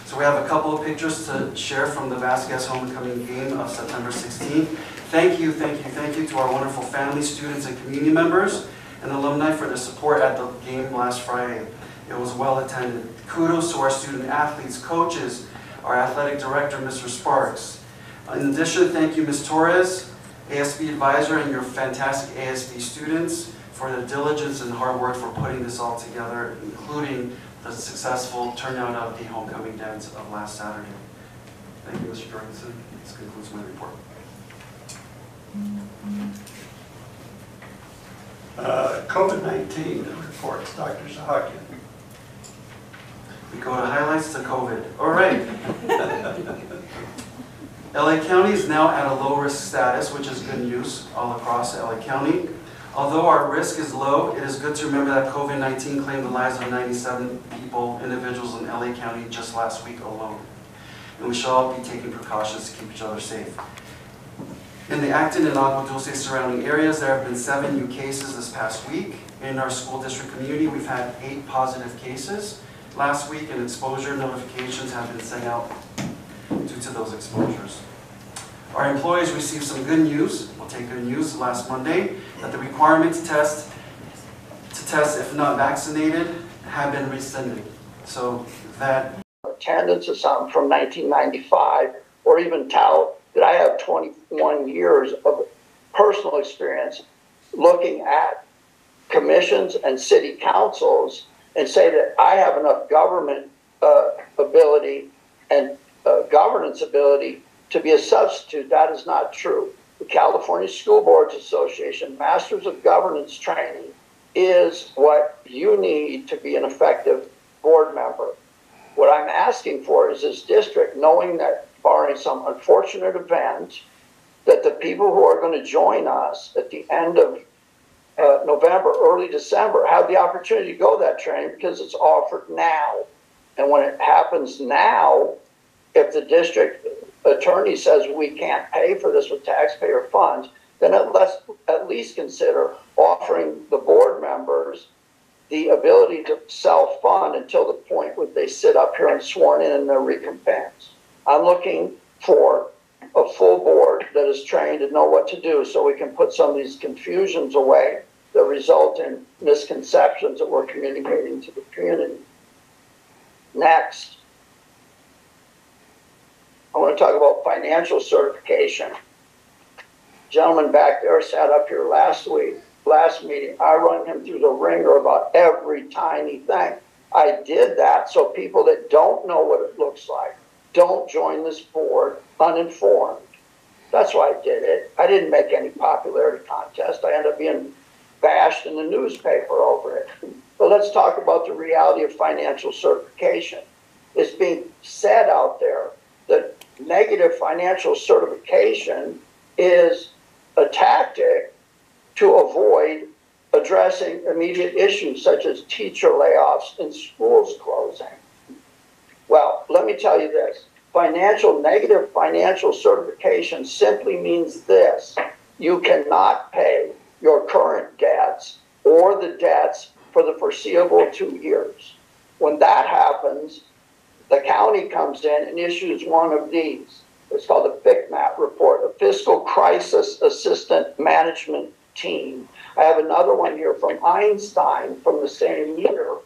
So we have a couple of pictures to share from the Vasquez homecoming game of September 16th. Thank you to our wonderful family, students, and community members and alumni for their support at the game last Friday. It was well attended. Kudos to our student athletes, coaches, our athletic director, Mr. Sparks. In addition, thank you, Ms. Torres, ASB advisor, and your fantastic ASB students for their diligence and hard work for putting this all together, including the successful turnout of the homecoming dance of last Saturday. Thank you, Mr. Jorgensen. This concludes my report. COVID-19 reports, Dr. Zahakian. We go to highlights to COVID. All right. LA County is now at a low risk status, which is good news all across LA County. Although our risk is low, it is good to remember that COVID-19 claimed the lives of 97 individuals in LA County just last week alone. And we should all be taking precautions to keep each other safe. In the Acton and Agua Dulce surrounding areas, there have been 7 new cases this past week. In our school district community, we've had 8 positive cases last week, and exposure notifications have been sent out due to those exposures. Our employees received some good news, we'll take good news, last Monday, that the requirement to test if not vaccinated have been rescinded. So that attendance is something from 1995, or even tout that I have 21 years of personal experience looking at commissions and city councils and say that I have enough government ability and governance ability to be a substitute. That is not true. The California School Boards Association Masters of Governance training is what you need to be an effective board member. What I'm asking for is this district, knowing that barring some unfortunate event, that the people who are going to join us at the end of November, early December, have the opportunity to go that training because it's offered now. And when it happens now, if the district attorney says we can't pay for this with taxpayer funds, then at least consider offering the board members the ability to self-fund until the point where they sit up here and sworn in their recompense. I'm looking for a full board that is trained to know what to do so we can put some of these confusions away that result in misconceptions that we're communicating to the community. Next, I want to talk about financial certification. Gentleman back there sat up here last meeting. I run him through the ringer about every tiny thing. I did that so people that don't know what it looks like don't join this board uninformed. That's why I did it. I didn't make any popularity contest. I ended up being bashed in the newspaper over it. But let's talk about the reality of financial certification. It's being said out there that negative financial certification is a tactic to avoid addressing immediate issues such as teacher layoffs and schools closing. Well, let me tell you this. Negative financial certification simply means this. You cannot pay your current debts or the debts for the foreseeable 2 years. When that happens, the county comes in and issues one of these. It's called a FCMAT report, a Fiscal Crisis Assistant Management Team. I have another one here from Einstein from the same year,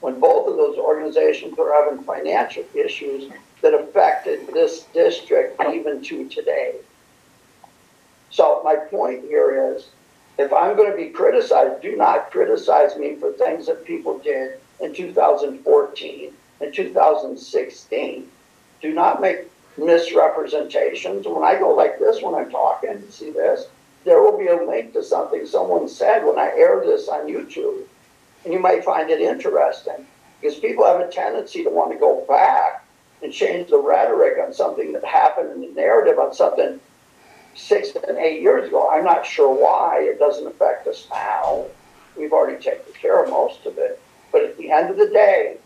when both of those organizations are having financial issues that affected this district even to today. So my point here is, if I'm going to be criticized, do not criticize me for things that people did in 2014 and 2016. Do not make misrepresentations. When I go like this, when I'm talking, see this, there will be a link to something someone said when I air this on YouTube. And you might find it interesting, because people have a tendency to want to go back and change the rhetoric on something that happened in the narrative on something 6 and 8 years ago. I'm not sure why it doesn't affect us now. We've already taken care of most of it. But at the end of the day,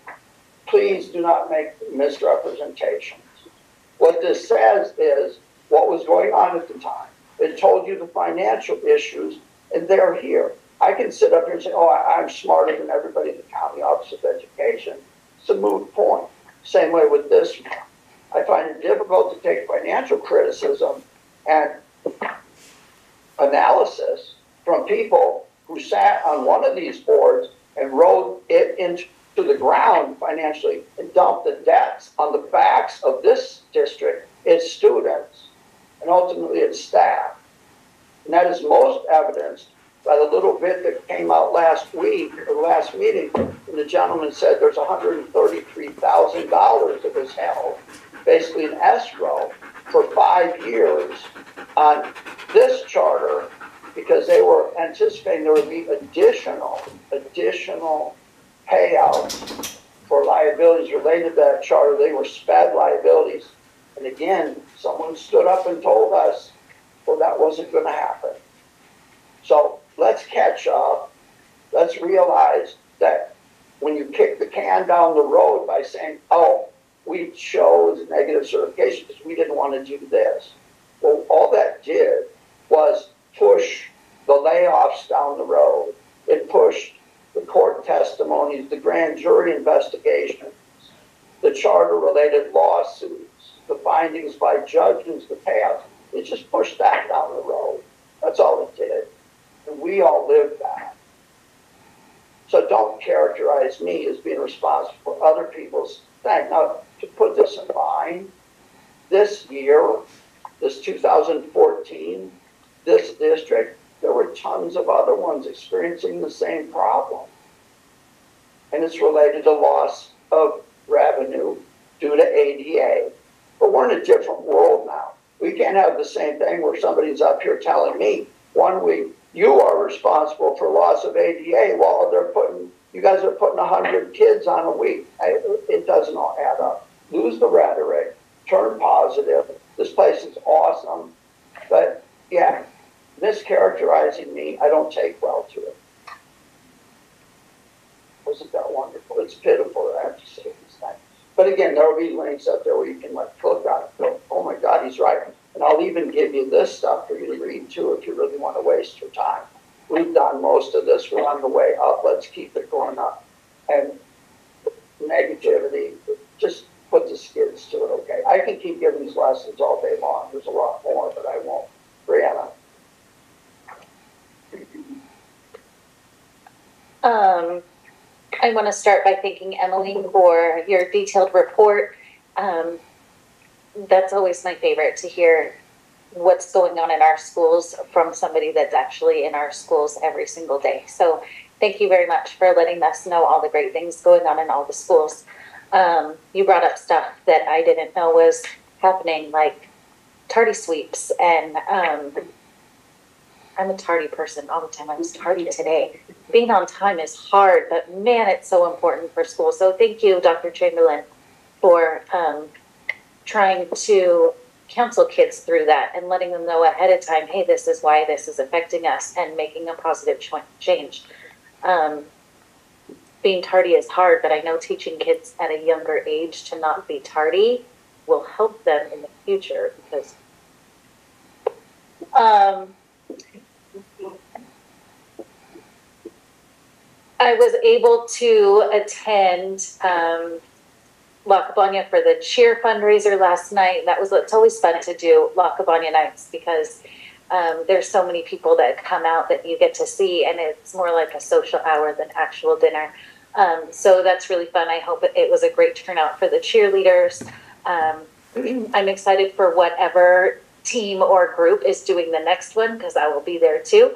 please do not make misrepresentations. What this says is what was going on at the time. It told you the financial issues, and they're here. I can sit up here and say, oh, I'm smarter than everybody in the County Office of Education. It's a moot point. Same way with this one. I find it difficult to take financial criticism and analysis from people who sat on one of these boards and rode it into the ground financially and dumped the debts on the backs of this district, its students, and ultimately its staff. And that is most evidenced by the little bit that came out last week, or last meeting, and the gentleman said there's $133,000 that was held, basically an escrow, for 5 years on this charter, because they were anticipating there would be additional payouts for liabilities related to that charter. They were SPED liabilities. And again, someone stood up and told us, well, that wasn't going to happen. So let's catch up. Let's realize that when you kick the can down the road by saying, oh, we chose negative certification because we didn't want to do this. Well, all that did was push the layoffs down the road. It pushed the court testimonies, the grand jury investigations, the charter-related lawsuits, the findings by judges, the payouts. It just pushed that down the road. That's all it did. And we all lived that. So don't characterize me as being responsible for other people's things. Now, to put this in mind, this year, this 2014, this district, there were tons of other ones experiencing the same problem. And it's related to loss of revenue due to ADA. But we're in a different world now. We can't have the same thing where somebody's up here telling me one week, you are responsible for loss of ADA while you guys are putting 100 kids on a week. It doesn't all add up. Lose the rhetoric, turn positive. This place is awesome. But yeah, mischaracterizing me, I don't take well to it. Wasn't that wonderful? It's pitiful that I have to say these things. But again, there will be links up there where you can click on it and go, oh my God, he's right. And I'll even give you this stuff for you to read too if you really want to waste your time. We've done most of this. We're on the way up. Let's keep it going up. And negativity, just put the skids to it, okay? I can keep giving these lessons all day long. There's a lot more, but I won't. Brianna. I want to start by thanking Emily for your detailed report. That's always my favorite, to hear what's going on in our schools from somebody that's actually in our schools every single day. So thank you very much for letting us know all the great things going on in all the schools. You brought up stuff that I didn't know was happening, like tardy sweeps, and I'm a tardy person all the time. I was tardy today. Being on time is hard, but man, it's so important for school. So thank you, Dr. Chamberlain, for trying to counsel kids through that and letting them know ahead of time, hey, this is why this is affecting us, and making a positive change. Being tardy is hard, but I know teaching kids at a younger age to not be tardy will help them in the future, because I was able to attend Lackawanna for the cheer fundraiser last night. It's always fun to do Lackawanna nights, because there's so many people that come out that you get to see, and it's more like a social hour than actual dinner. So that's really fun. I hope it was a great turnout for the cheerleaders. I'm excited for whatever team or group is doing the next one, because I will be there too.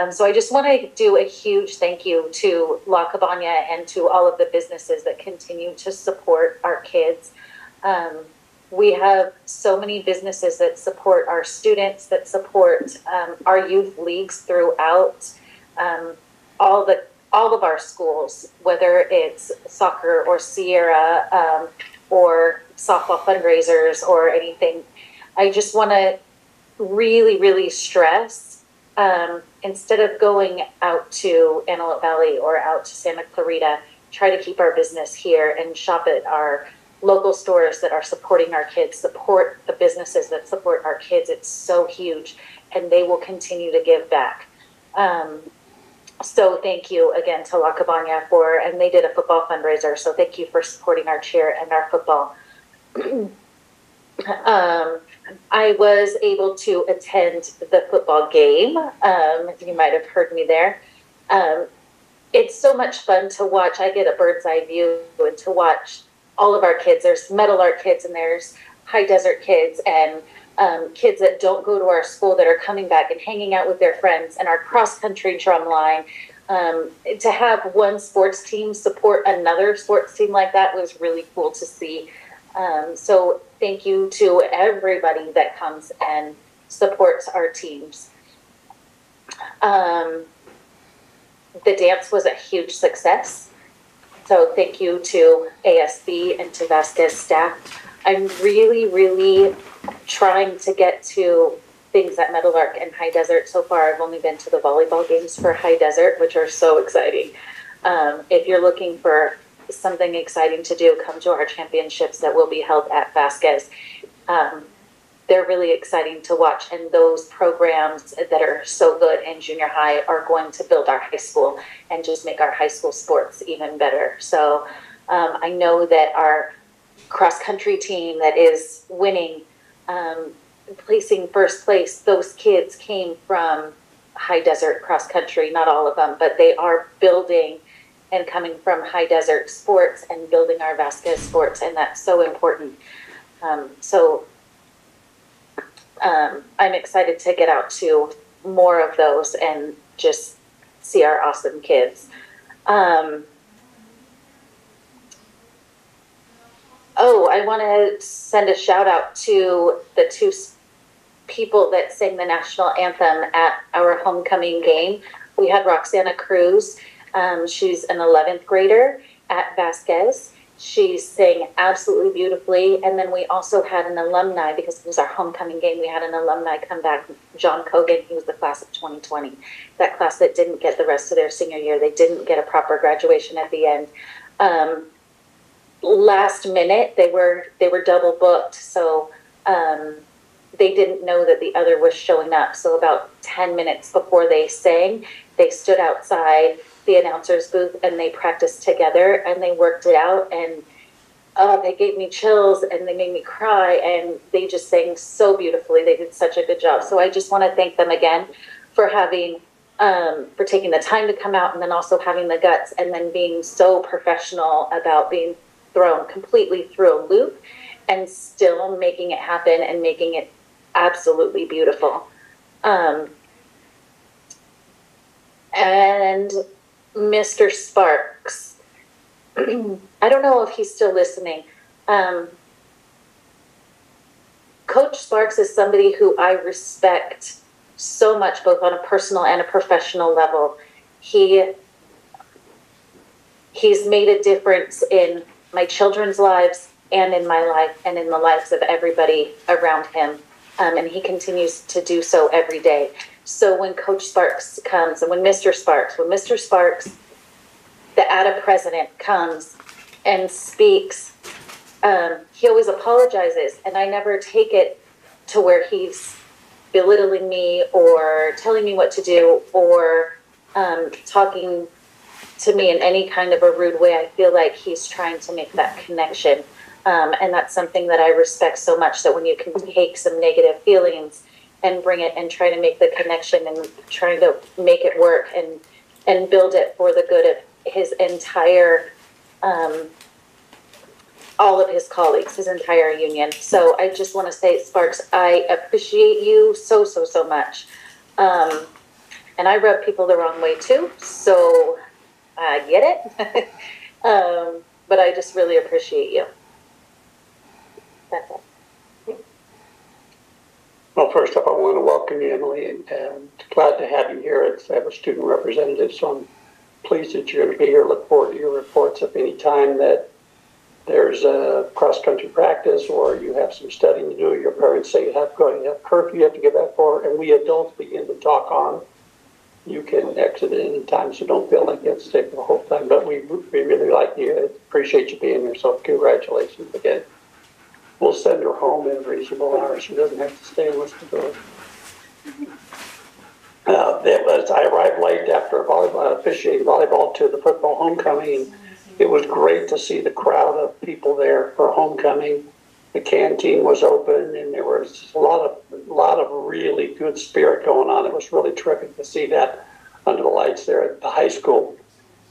So I just want to do a huge thank you to Lackawanna and to all of the businesses that continue to support our kids. We have so many businesses that support our students, that support our youth leagues throughout all of our schools, whether it's soccer or Sierra or softball fundraisers or anything. I just want to really, really stress, instead of going out to Antelope Valley or out to Santa Clarita, try to keep our business here and shop at our local stores that are supporting our kids, support the businesses that support our kids. It's so huge, and they will continue to give back. So thank you again to Lackawanna and they did a football fundraiser, so thank you for supporting our cheer and our football. I was able to attend the football game. You might have heard me there. It's so much fun to watch. I get a bird's eye view and to watch all of our kids. There's Meadow Lark kids and there's High Desert kids and kids that don't go to our school that are coming back and hanging out with their friends, and our cross-country drum line. To have one sports team support another sports team like that was really cool to see. So thank you to everybody that comes and supports our teams. The dance was a huge success. So thank you to ASB and to Vasquez staff. I'm really, really trying to get to things at Meadowlark and High Desert. So far, I've only been to the volleyball games for High Desert, which are so exciting. If you're looking for something exciting to do, come to our championships that will be held at Vasquez. They're really exciting to watch, and those programs that are so good in junior high are going to build our high school and just make our high school sports even better. So I know that our cross-country team that is winning, placing first place, those kids came from High Desert cross-country, not all of them, but they are building and coming from High Desert sports and building our Vasquez sports, and that's so important. I'm excited to get out to more of those and just see our awesome kids. I want to send a shout out to the two people that sang the national anthem at our homecoming game. We had Roxana Cruz. She's an 11th grader at Vasquez. She sang absolutely beautifully. And then we also had an alumni, because it was our homecoming game, we had an alumni come back, John Cogan. He was the class of 2020. That class that didn't get the rest of their senior year. They didn't get a proper graduation at the end. Last minute, they were double booked. So they didn't know that the other was showing up. So about 10 minutes before they sang, they stood outside the announcer's booth and they practiced together and they worked it out, and they gave me chills and they made me cry, and they just sang so beautifully. They did such a good job. So I just want to thank them again for having, for taking the time to come out, and then also having the guts, and then being so professional about being thrown completely through a loop and still making it happen and making it absolutely beautiful. And Mr. Sparks, I don't know if he's still listening. Coach Sparks is somebody who I respect so much, both on a personal and a professional level. He's made a difference in my children's lives and in my life and in the lives of everybody around him. And he continues to do so every day. So when Coach Sparks comes, and when Mr. Sparks, the ADA president, comes and speaks, he always apologizes, and I never take it to where he's belittling me or telling me what to do or talking to me in any kind of a rude way. I feel like he's trying to make that connection. And that's something that I respect so much, that when you can take some negative feelings and bring it and try to make the connection and trying to make it work and build it for the good of his entire, all of his colleagues, his entire union. So I just want to say, Sparks, I appreciate you so, so, so much. And I rub people the wrong way too, so I get it. But I just really appreciate you. That's it. Well, first off, I want to welcome you, Emily, and glad to have you here as a student representative. So I'm pleased that you're going to be here. Look forward to your reports if any time that there's a cross-country practice or you have some studying to do. Your parents say you have curfew you have to get back for, and we adults begin to talk on. You can exit at any time, so don't feel like you have to stay for the whole time. But we really like you. Appreciate you being here. So congratulations again. We'll send her home in a reasonable hour. She doesn't have to stay and listen to us. I arrived late after officiating volleyball to the football homecoming. It was great to see the crowd of people there for homecoming. The canteen was open, and there was a lot of really good spirit going on. It was really terrific to see that under the lights there at the high school.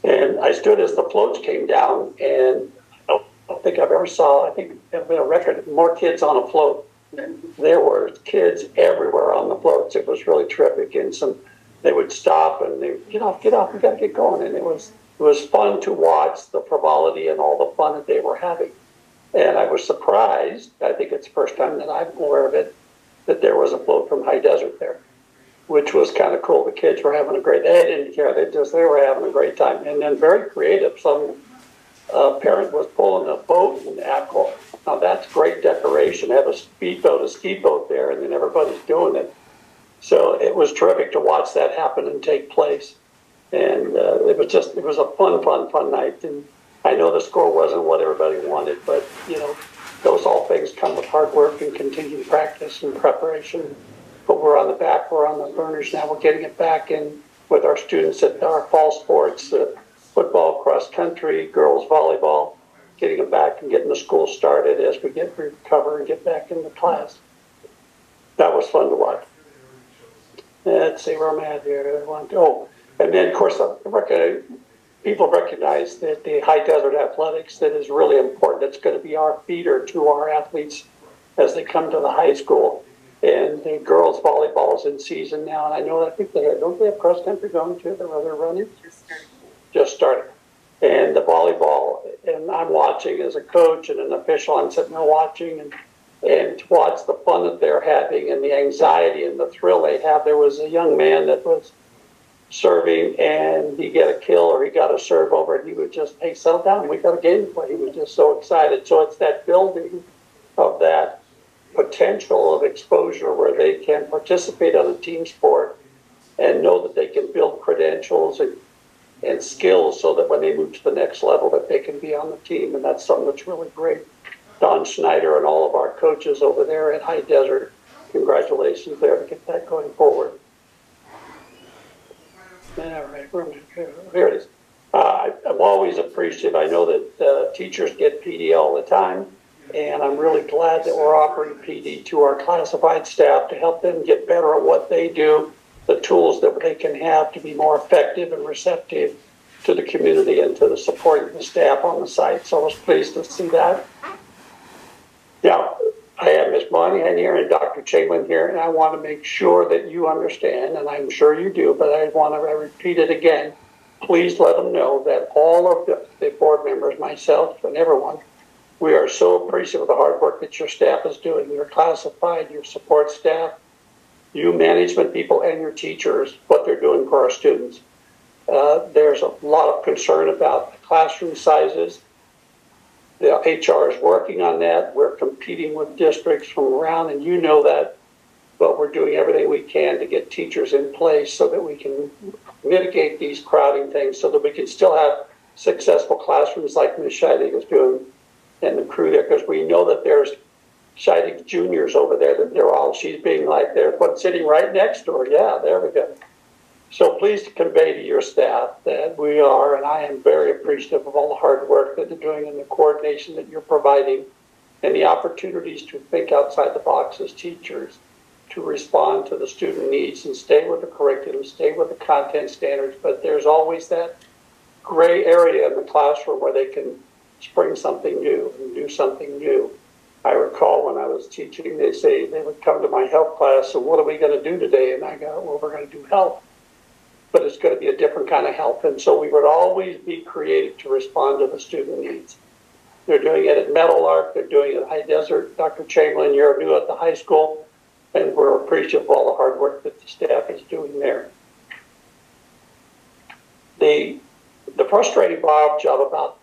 And I stood as the floats came down, and I don't think I've ever saw, I think there's been a record, more kids on a float. There were kids everywhere on the floats. It was really terrific. And they would stop and they would, get off, we got to get going. And it was fun to watch the frivolity and all the fun that they were having. And I was surprised, I think it's the first time that I'm aware of it, that there was a float from High Desert there, which was kind of cool. The kids were having a great, they didn't care, they were having a great time. And then very creative, some parent was pulling a boat and alcohol. Now that's great decoration, have a ski boat there, and then everybody's doing it. So it was terrific to watch that happen and take place. And it was a fun night. And I know the score wasn't what everybody wanted, but those all things come with hard work and continued practice and preparation. But we're on the burners now. We're getting it back in with our students at our fall sports, football, cross country, girls volleyball, getting them back and getting the school started as we recover and get back into class. That was fun to watch. Let's see where I'm at here. And then of course people recognize that the High Desert Athletics, that is really important. It's going to be our feeder to our athletes as they come to the high school. And the girls volleyball is in season now, and I think don't they have cross country going too? They're running. Just started. And the volleyball, and I'm watching as a coach and an official. I'm sitting there watching and to watch the fun that they're having and the anxiety and the thrill they have. There was a young man that was serving, and he got a kill or he got a serve over, and he would just, hey, settle down, we got a game to play. He was just so excited. So it's that building of that potential of exposure where they can participate on a team sport and know that they can build credentials and skills so that when they move to the next level that they can be on the team. And that's something that's really great. Don Schneider and all of our coaches over there at High Desert, congratulations there to get that going forward. All right, here it is. I'm always appreciative. I know that teachers get PD all the time, and I'm really glad that we're offering PD to our classified staff to help them get better at what they do, the tools that they can have to be more effective and receptive to the community and to the supporting the staff on the site. So I was pleased to see that. Yeah, I have Ms. Bonner. Monahan here and Dr. Chamberlain here, and I want to make sure that you understand, and I'm sure you do, but I want to repeat it again. Please let them know that all of the board members, myself and everyone, we are so appreciative of the hard work that your staff is doing. Your classified, your support staff, you management people, and your teachers, what they're doing for our students. There's a lot of concern about the classroom sizes. The HR is working on that. We're competing with districts from around, and you know that, but we're doing everything we can to get teachers in place so that we can mitigate these crowding things so that we can still have successful classrooms like Ms. Scheiding is doing and the crew there, because we know that there's Scheiding juniors over there that they're all, she's being like, they're sitting right next to her. Yeah, there we go. So please convey to your staff that we are, and I am very appreciative of all the hard work that they're doing and the coordination that you're providing and the opportunities to think outside the box as teachers, to respond to the student needs and stay with the curriculum, stay with the content standards. But there's always that gray area in the classroom where they can spring something new and do something new. I recall when I was teaching, they would come to my health class, so what are we going to do today? And I go, well, we're going to do health. But it's going to be a different kind of health. And so we would always be creative to respond to the student needs. They're doing it at Meadowlark, they're doing it at High Desert. Dr. Chamberlain, you're new at the high school, and we're appreciative of all the hard work that the staff is doing there. The frustrating job about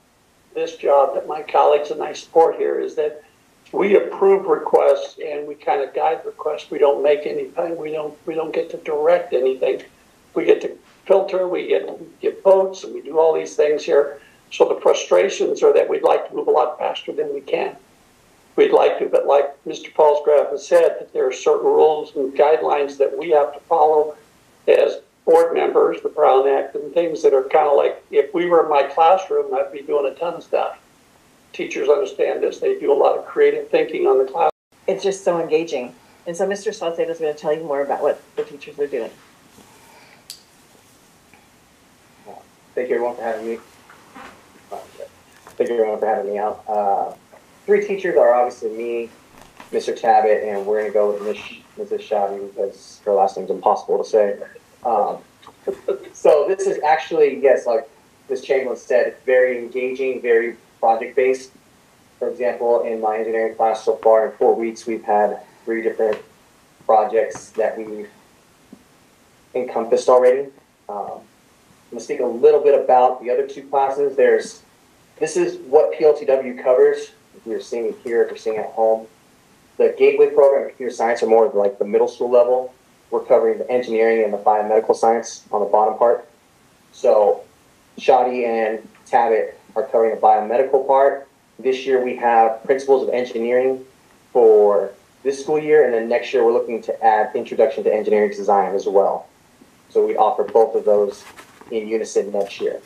this job that my colleagues and I support here is that we approve requests and we kind of guide requests. We don't make anything. We don't get to direct anything. We get to filter, we get votes, and we do all these things here. So the frustrations are that we'd like to move a lot faster than we can. We'd like to, but like Mr. Paulsgraf has said, that there are certain rules and guidelines that we have to follow as board members, the Brown Act, and things that are kind of like, if we were in my classroom, I'd be doing a ton of stuff. Teachers understand this. They do a lot of creative thinking on the class. It's just so engaging. And so Mr. Salcedo is going to tell you more about what the teachers are doing. Thank you everyone for having me. Thank you everyone for having me out. Three teachers are obviously me, Mr. Tabbitt, and we're going to go with Mrs. Shabby because her last name's impossible to say. So this is actually, yes, like Ms. Chamberlain said, it's very engaging, very project-based. For example, in my engineering class so far in 4 weeks, we've had 3 different projects that we've encompassed already. I'm going to speak a little bit about the other 2 classes. This is what PLTW covers. If you're seeing it here, if you're seeing it at home. The Gateway program and computer science are more of like the middle school level. We're covering the engineering and the biomedical science on the bottom part. So Shadi and Tabbitt are covering the biomedical part. This year we have principles of engineering for this school year, and then next year we're looking to add introduction to engineering design as well. So we offer both of those in unison next year.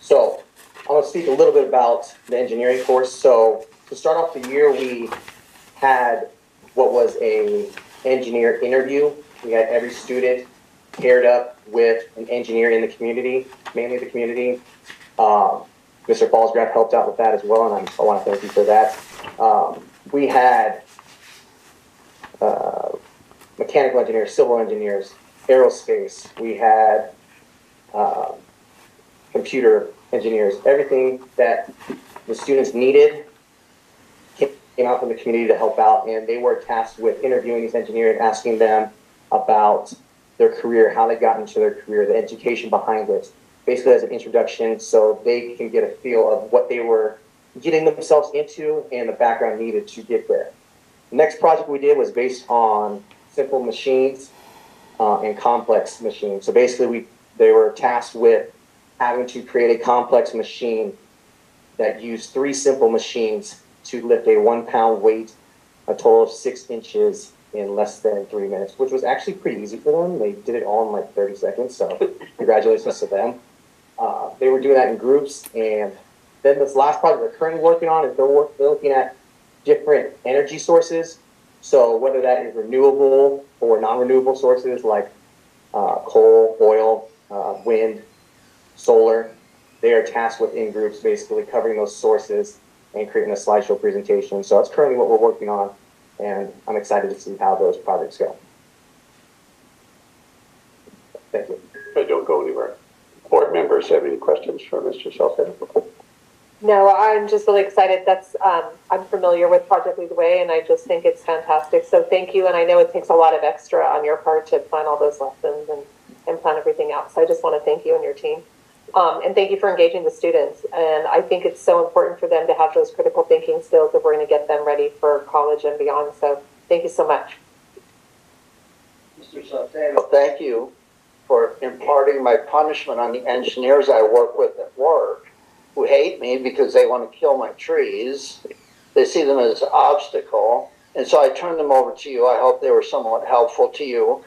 So I'm going to speak a little bit about the engineering course. So to start off the year, we had what was a engineer interview. We had every student paired up with an engineer in the community, mainly the community. Mr. Paulsgraf helped out with that as well, and I want to thank you for that. We had mechanical engineers, civil engineers, aerospace. We had computer engineers. Everything that the students needed came out from the community to help out, and they were tasked with interviewing these engineers, asking them about their career, how they got into their career, the education behind it, basically as an introduction so they can get a feel of what they were getting themselves into and the background needed to get there. The next project we did was based on simple machines and complex machines. So basically they were tasked with having to create a complex machine that used 3 simple machines to lift a 1 pound weight, a total of 6 inches in less than 3 minutes, which was actually pretty easy for them. They did it all in like 30 seconds, so congratulations to them. They were doing that in groups, and then this last project we're currently working on is they're looking at different energy sources. So whether that is renewable or non-renewable sources like coal, oil, wind, solar, they are tasked with in groups basically covering those sources and creating a slideshow presentation. So that's currently what we're working on, and I'm excited to see how those projects go. Thank you. But don't go anywhere. Board members have any questions for Mr. Salcedo? No, I'm just really excited. I'm familiar with Project Lead the Way, and I just think it's fantastic. So thank you, and I know it takes a lot of extra on your part to plan all those lessons and plan everything out. So I just want to thank you and your team. And thank you for engaging the students. And I think it's so important for them to have those critical thinking skills if we're going to get them ready for college and beyond. So thank you so much. Mr. Salcedo, thank you for imparting my punishment on the engineers I work with at work, who hate me because they want to kill my trees. They see them as an obstacle. And so I turned them over to you. I hope they were somewhat helpful to you.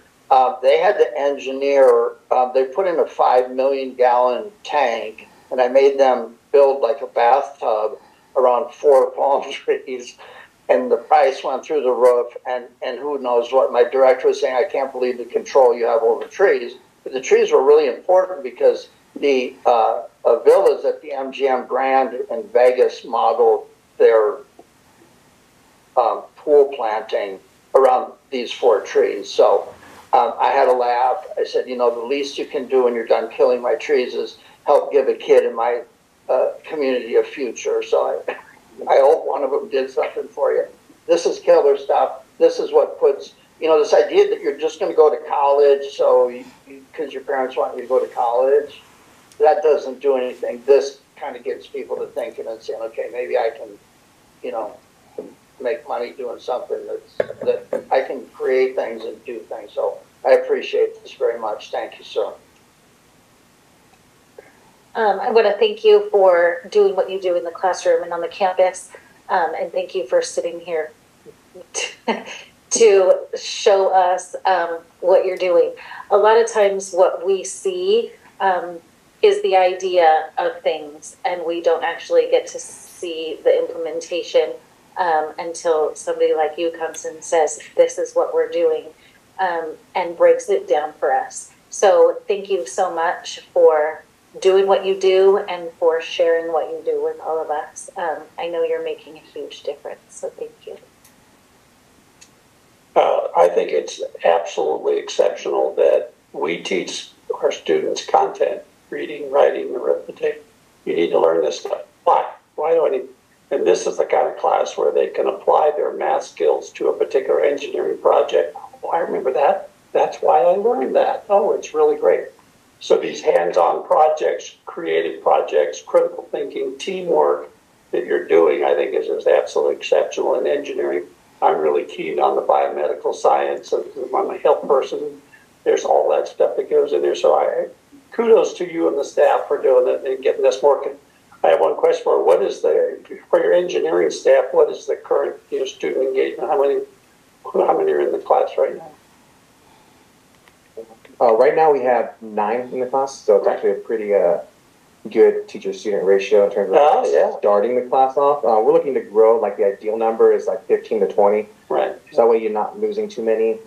They had to engineer, they put in a 5 million gallon tank, and I made them build like a bathtub around 4 palm trees. And the price went through the roof, and who knows what. My director was saying, I can't believe the control you have over trees. But the trees were really important because the villas at the MGM Grand in Vegas modeled their pool planting around these 4 trees. So I had a laugh. I said, you know, the least you can do when you're done killing my trees is help give a kid in my community a future. So I hope one of them did something for you. This is killer stuff. This is what puts, you know, this idea that you're just going to go to college so because your parents want you to go to college, that doesn't do anything. This kind of gets people to thinking and saying, okay, maybe I can, you know, make money doing something that I can create things and do things. So I appreciate this very much. Thank you, sir. I want to thank you for doing what you do in the classroom and on the campus, and thank you for sitting here to show us what you're doing. A lot of times what we see is the idea of things, and we don't actually get to see the implementation until somebody like you comes and says, this is what we're doing, and breaks it down for us. So thank you so much for doing what you do and for sharing what you do with all of us. I know you're making a huge difference, so thank you. I think it's absolutely exceptional that we teach our students content, reading, writing, arithmetic. You need to learn this stuff. Why? Why do I need? And this is the kind of class where they can apply their math skills to a particular engineering project. Oh, I remember that. That's why I learned that. Oh, it's really great. So these hands-on projects, creative projects, critical thinking, teamwork that you're doing, I think is just absolutely exceptional in engineering. I'm really keen on the biomedical science. I'm a health person. There's all that stuff that goes in there. So kudos to you and the staff for doing it and getting this working. I have one question for for your engineering staff, what is the current student engagement? How many are in the class right now? Right now we have 9 in the class, so it's actually a pretty good teacher-student ratio in terms of starting the class off. We're looking to grow, like the ideal number is like 15 to 20. Right. So that way you're not losing too many,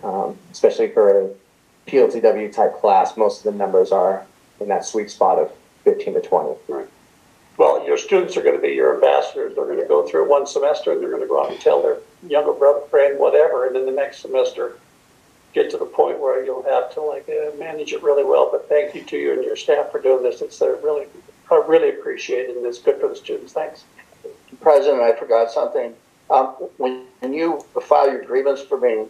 especially for a PLTW type class. Most of the numbers are in that sweet spot of 15 to 20. Right. Well, your students are going to be your ambassadors. They're going to go through 1 semester and they're going to go out and tell their younger brother, friend, whatever, and then the next semester get to the point where you'll have to manage it really well. But thank you to you and your staff for doing this. It's I really appreciate it, and it's good for the students. Thanks. President, I forgot something. When you file your grievance for being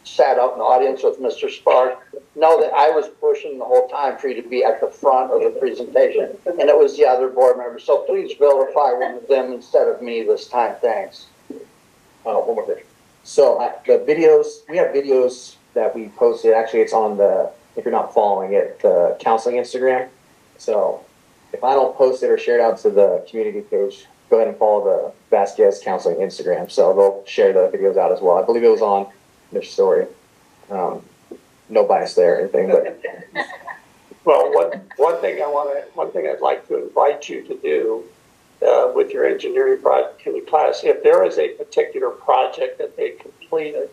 sat out in the audience with Mr. Spark, know that I was pushing the whole time for you to be at the front of the presentation, and it was the other board members. So please vilify one of them instead of me this time. Thanks. One more thing. So the videos, we have videos that we posted. Actually, it's on if you're not following it, the counseling Instagram. So if I don't post it or share it out to the community page, go ahead and follow the Vasquez Counseling Instagram. So they'll share the videos out as well. I believe it was on their story. No bias there or anything, but. Well, one thing I'd like to invite you to do with your engineering project in the class, if there is a particular project that they complete, a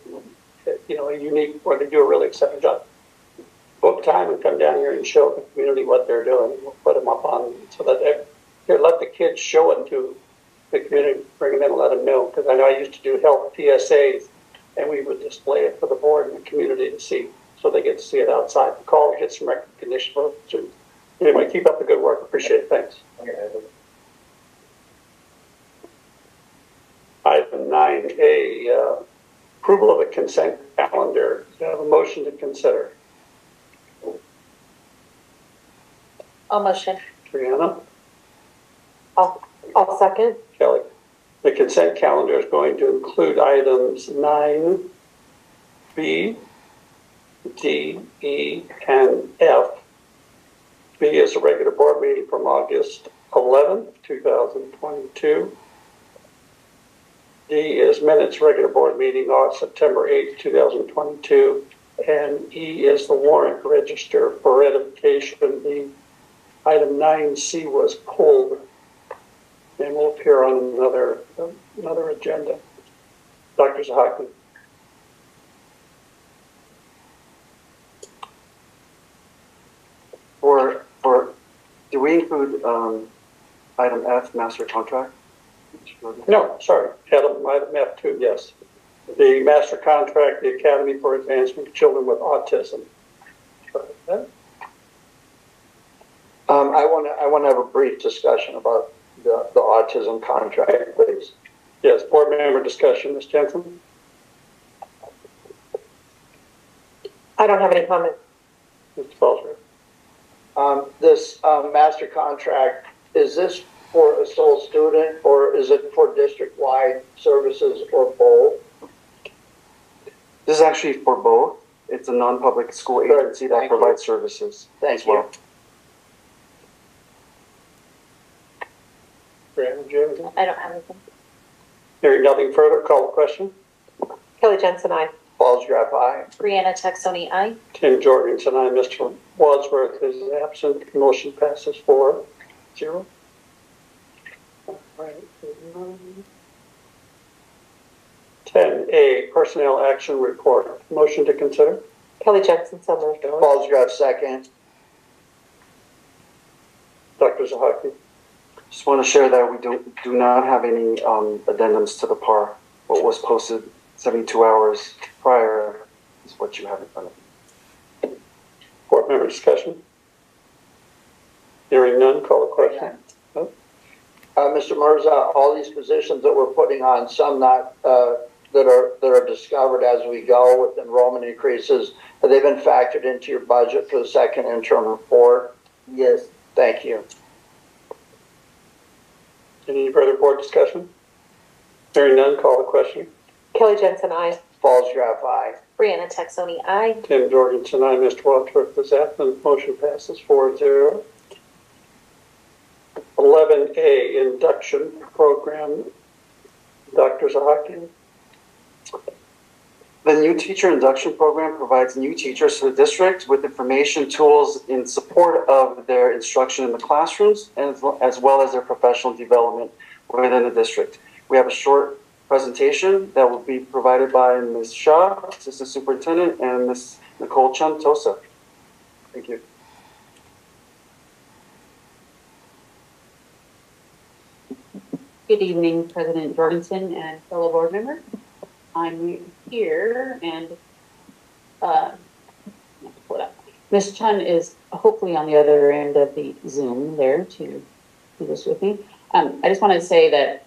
unique, or they do a really exceptional job, book time and come down here and show the community what they're doing. We'll put them up on so that they let the kids show it to the community, bring them in and let them know. Because I know I used to do health PSAs, and we would display it for the board and the community to see, so they get to see it outside the call, get some recognition for students. Anyway, keep up the good work. Appreciate it. Thanks. Item 9A, approval of a consent calendar. Do you have a motion to consider? I'll motion. Brianna? I'll second. Kelly? The consent calendar is going to include items 9, B, D, E, and F. B is a regular board meeting from August 11th, 2022. D is minutes regular board meeting on September 8th, 2022. And E is the warrant register for ratification. The item 9C was pulled and will appear on another agenda. Dr. Zahaki. Do we include item F, master contract? No, sorry, item F2, yes. The master contract, the Academy for Advancement of Children with Autism. I want to have a brief discussion about the autism contract, please. Yes, board member discussion, Ms. Jensen. I don't have any comment. Mr. Falsworth. This master contract, is this for a sole student or is it for district-wide services or both? This is actually for both. It's a non-public school agency that provides services. Thank you. Brandon, do you have anything? I don't have anything. Hearing nothing further, call the question. Kelly Jensen, aye. Falls-Graff, aye. Brianna Taxoni, aye. Tim Jorgensen, aye. Mr. Wadsworth is absent. Motion passes 4-0. Right. 10A, personnel action report. Motion to consider. Kelly Jensen, so moved. Falls-Graff, second. Dr. Zahaki. Just want to share that we do not have any addendums to the PAR. What was posted 72 hours prior is what you have in front of you. Board member discussion. Hearing none, call the question. Mr. Mirza, all these positions that we're putting on, some not that are discovered as we go with enrollment increases, have they been factored into your budget for the second interim report? Yes. Thank you. Any further board discussion? Hearing none, call the question. Kelly Jensen, aye. Falls-Graff, aye. Brianna Taxoni, aye. Tim Jorgensen, aye. Mr. Wadsworth is absent. Motion passes 4-0. 11A, induction program. Dr. Zahaki. The new teacher induction program provides new teachers to the district with information tools in support of their instruction in the classrooms as well as their professional development within the district. We have a short presentation that will be provided by Ms. Shah, Assistant Superintendent, and Ms. Nicole Chantosa. Thank you. Good evening, President Jorgensen and fellow board members. I'm here and Ms. Chun is hopefully on the other end of the Zoom there to do this with me. I just wanted to say that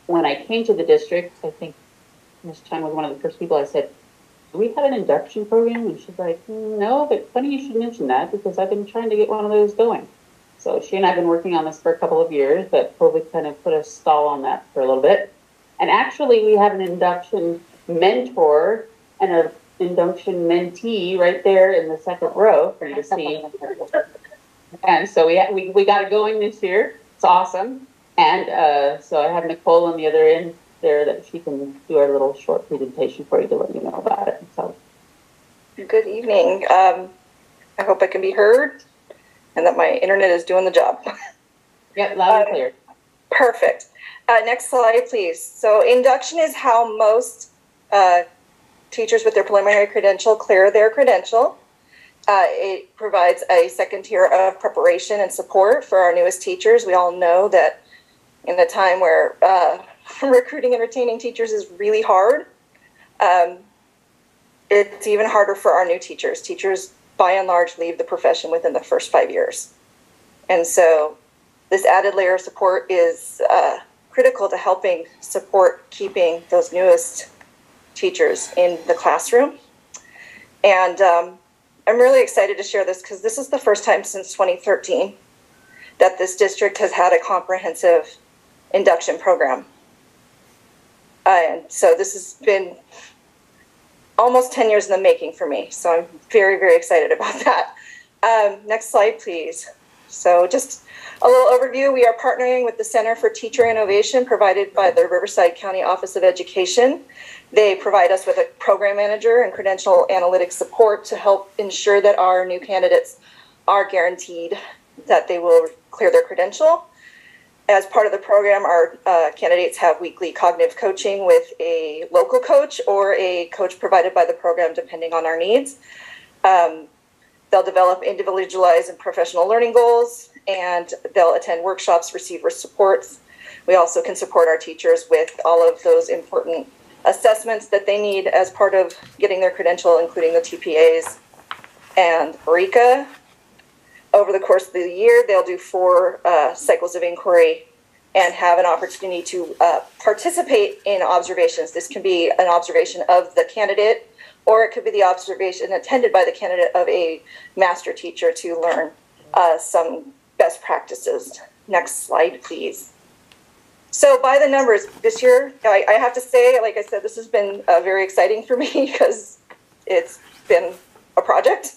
when I came to the district, I think Ms. Chun was one of the first people I said, do we have an induction program? And she's like, no, but funny you should mention that because I've been trying to get one of those going. So she and I have been working on this for a couple of years, but COVID kind of put a stall on that for a little bit. And actually we have an induction mentor and an induction mentee right there in the second row for you to see. And so we got it going this year. It's awesome. And so I have Nicole on the other end there that she can do our little short presentation for you to let you know about it. So, good evening. I hope I can be heard and that my internet is doing the job. Yep, loud and clear. Perfect. Next slide, please. So induction is how most teachers with their preliminary credential clear their credential. It provides a second tier of preparation and support for our newest teachers. We all know that in a time where recruiting and retaining teachers is really hard, it's even harder for our new teachers. Teachers, by and large, leave the profession within the first 5 years. And so this added layer of support is critical to helping support keeping those newest teachers in the classroom. And I'm really excited to share this because this is the first time since 2013 that this district has had a comprehensive induction program. And so this has been almost 10 years in the making for me. So I'm very, very excited about that. Next slide, please. So just a little overview. We are partnering with the Center for Teacher Innovation provided by the Riverside County Office of Education. They provide us with a program manager and credential analytics support to help ensure that our new candidates are guaranteed that they will clear their credential. As part of the program, our candidates have weekly cognitive coaching with a local coach or a coach provided by the program, depending on our needs. They'll develop individualized and professional learning goals, and they'll attend workshops, receive supports. We also can support our teachers with all of those important assessments that they need as part of getting their credential, including the TPAs and RECA. Over the course of the year, they'll do 4 cycles of inquiry and have an opportunity to participate in observations. This can be an observation of the candidate, or it could be the observation attended by the candidate of a master teacher to learn some best practices. Next slide, please. So by the numbers, this year, I have to say, like I said, this has been very exciting for me because it's been a project.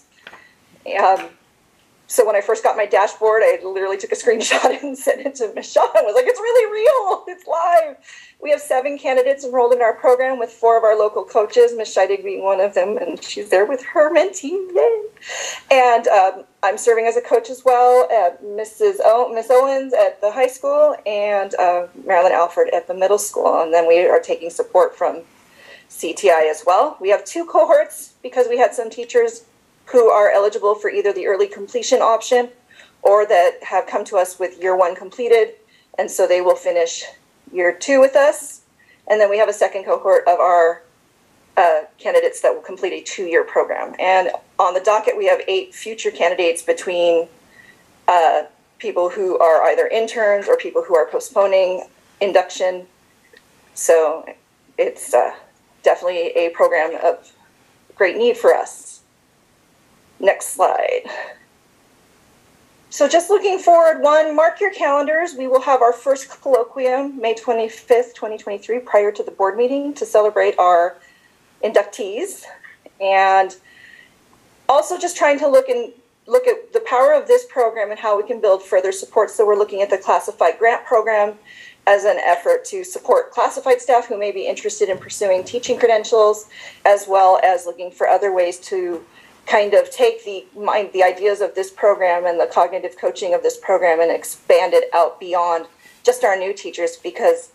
So when I first got my dashboard, I literally took a screenshot and sent it to Ms. Shaw and was like, it's really real, it's live. We have 7 candidates enrolled in our program with 4 of our local coaches, Ms. Scheidig being one of them, and she's there with her mentee, yay. And I'm serving as a coach as well at Miss Owens at the high school and Marilyn Alford at the middle school. And then we are taking support from CTI as well. We have 2 cohorts because we had some teachers who are eligible for either the early completion option or that have come to us with year 1 completed. And so they will finish year 2 with us. And then we have a second cohort of our candidates that will complete a 2-year program. And on the docket, we have 8 future candidates between people who are either interns or people who are postponing induction. So it's definitely a program of great need for us. Next slide. So just looking forward, 1, mark your calendars. We will have our first colloquium May 25th, 2023, prior to the board meeting to celebrate our inductees. And also just trying to look at the power of this program and how we can build further support. So we're looking at the classified grant program as an effort to support classified staff who may be interested in pursuing teaching credentials, as well as looking for other ways to kind of take the ideas of this program and the cognitive coaching of this program and expand it out beyond just our new teachers, because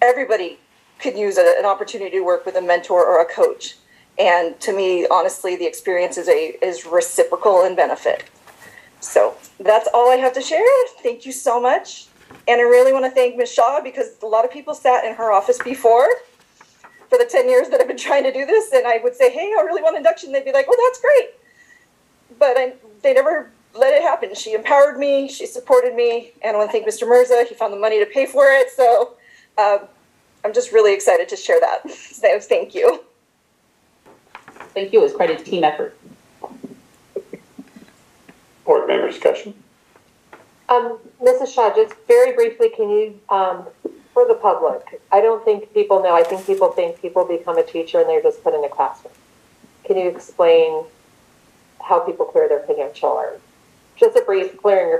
everybody could use an opportunity to work with a mentor or a coach. And to me, honestly, the experience is reciprocal in benefit. So that's all I have to share. Thank you so much. And I really want to thank Ms. Shaw, because a lot of people sat in her office before for the 10 years that I've been trying to do this, and I would say, hey, I really want induction. They'd be like, well, that's great. But they never let it happen. She empowered me, she supported me, and I want to thank Mr. Mirza. He found the money to pay for it. So I'm just really excited to share that. So thank you. Thank you. It was quite a team effort. Board member discussion. Mrs. Shaw, just very briefly, can you, for the public, I don't think people know, I think people become a teacher and they're just put in a classroom. Can you explain how people clear their credential, or just a brief clearing your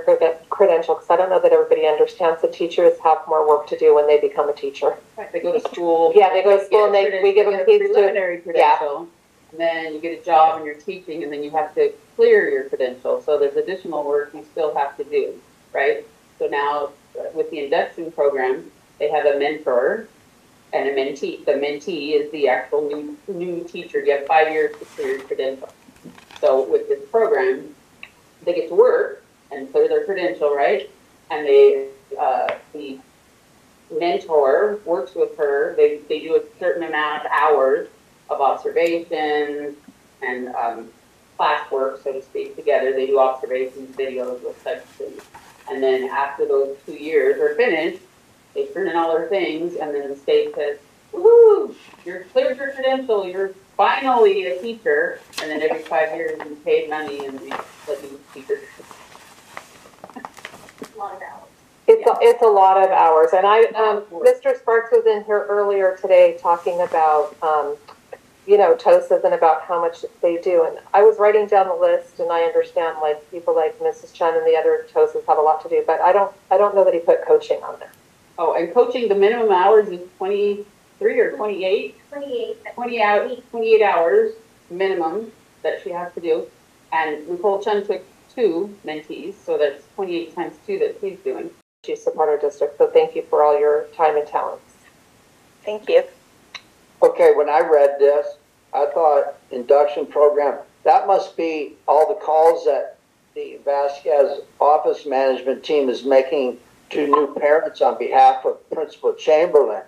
credential, because I don't know that everybody understands that teachers have more work to do when they become a teacher. Right, they go to school. Yeah, they go to school and we give them keys to preliminary credential. And then you get a job and you're teaching, and then you have to clear your credential. So there's additional work you still have to do, right? So now with the induction program, they have a mentor and a mentee. The mentee is the actual new teacher. You have 5 years to clear your credential. So with this program, they get to work and clear their credential, right? And they, the mentor works with her. They do a certain amount of hours of observations and class work, so to speak, together. They do observations, videos, with such things. And then after those 2 years are finished, they turn in all their things, and then the state says, woohoo, you're cleared your credential, you're finally a teacher. And then every 5 years you paid money and you let you teachers. A lot of hours. It's a lot of hours, and Mr. Sparks was in here earlier today talking about, TOSAs and about how much they do, and I was writing down the list, and I understand like people like Mrs. Chen and the other TOSAs have a lot to do, but I don't know that he put coaching on there. Oh, and coaching, the minimum hours is 23 or 28? 28 hours minimum that she has to do, and Nicole Chen took 2 mentees, so that's 28 times 2 that she's doing. She's support our district, so thank you for all your time and talents. Thank you. Okay, when I read this, I thought induction program, that must be all the calls that the Vasquez office management team is making to new parents on behalf of Principal Chamberlain.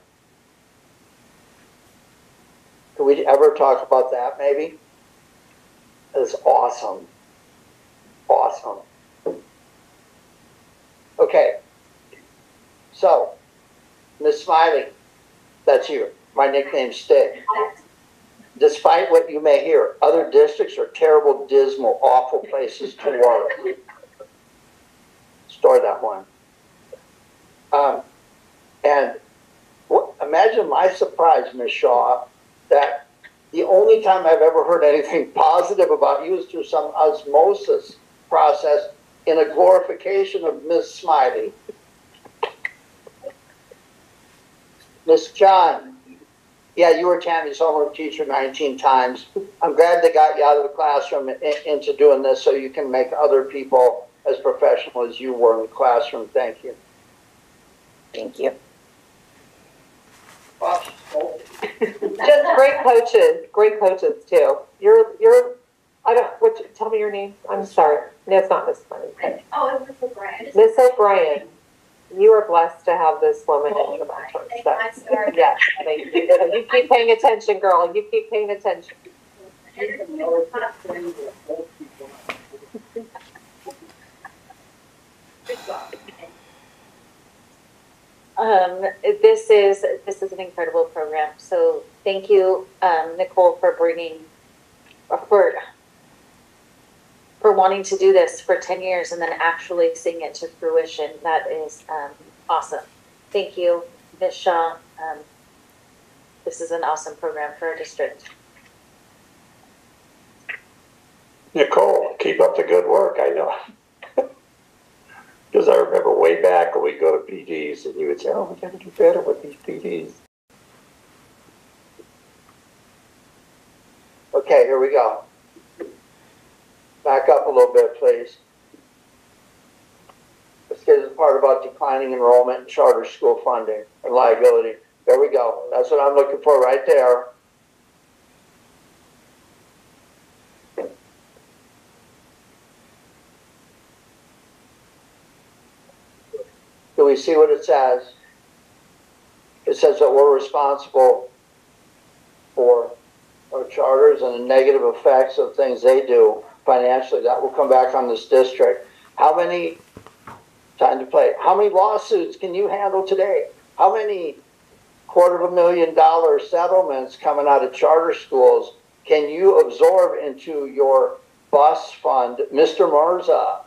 Can we ever talk about that maybe? That's awesome. Awesome. Okay. So, Miss Smiley, that's you. My nickname's Stick. Despite what you may hear, other districts are terrible, dismal, awful places to work. Store that one. Imagine my surprise, Miss Shaw, that the only time I've ever heard anything positive about you is through some osmosis process in a glorification of Miss Smiley. Miss John, yeah, you were Tammy's homework teacher 19 times. I'm glad they got you out of the classroom into doing this so you can make other people as professional as you were in the classroom. Thank you. Thank you. Just great coaches too. Tell me your name. I'm sorry. No, it's not Miss Smiley. Oh, it's Miss O'Brien. Miss O'Brien. You are blessed to have this woman in your mentor. So, yes, thank you. You keep paying attention, girl. You keep paying attention. This is an incredible program. So thank you, Nicole, for for wanting to do this for 10 years and then actually seeing it to fruition. That is awesome. Thank you, Ms. Shaw. This is an awesome program for our district. Nicole, keep up the good work, I know. Because I remember way back when we go to PDs and you would say, oh, we got to do better with these PDs. Okay, here we go. Back up a little bit, please. Let's get to the part about declining enrollment and charter school funding and liability. There we go. That's what I'm looking for right there. Do we see what it says? It says that we're responsible for our charters and the negative effects of things they do financially. That will come back on this district. How many, time to play, how many lawsuits can you handle today? How many $250,000 settlements coming out of charter schools can you absorb into your bus fund? Mr. Marza,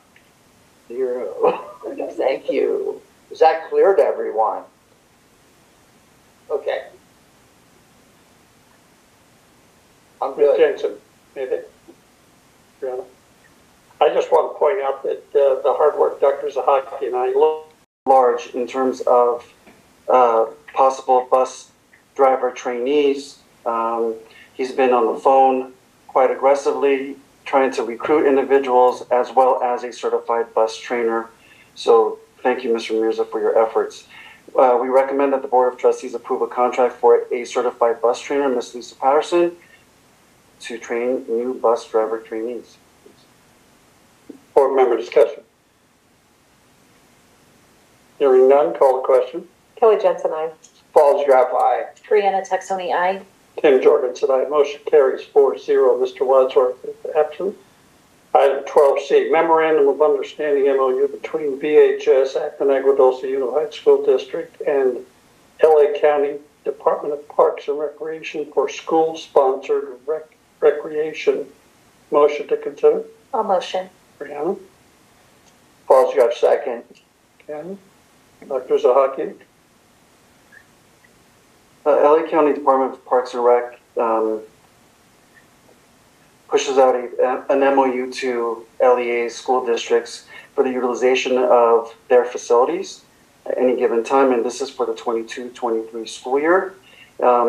thank you. Is that clear to everyone? Okay. I'm good. Jensen, maybe. Brianna. I just want to point out that the hard work Dr. Zahaki and I look large in terms of possible bus driver trainees. He's been on the phone quite aggressively trying to recruit individuals as well as a certified bus trainer. So thank you, Mr. Mirza, for your efforts. We recommend that the Board of Trustees approve a contract for a certified bus trainer, Ms. Lisa Patterson. to train new bus driver trainees. Board member discussion. Hearing none, call the question. Kelly Jensen, aye. Falls Graph, aye. Brianna Texoni, aye. Tim Jorgensen, aye. Motion carries 4-0. Mr. Wadsworth is absent. Item 12C, Memorandum of Understanding MOU between VHS, Acton Agua Dulce Unified School District, and LA County Department of Parks and Recreation for school-sponsored recreation. Motion to consider. I'll motion. Brianna. Falls Graph, second. Ken. Dr. Zahaki. LA County Department of Parks and Rec pushes out an MOU to LEA school districts for the utilization of their facilities at any given time, and this is for the 22-23 school year.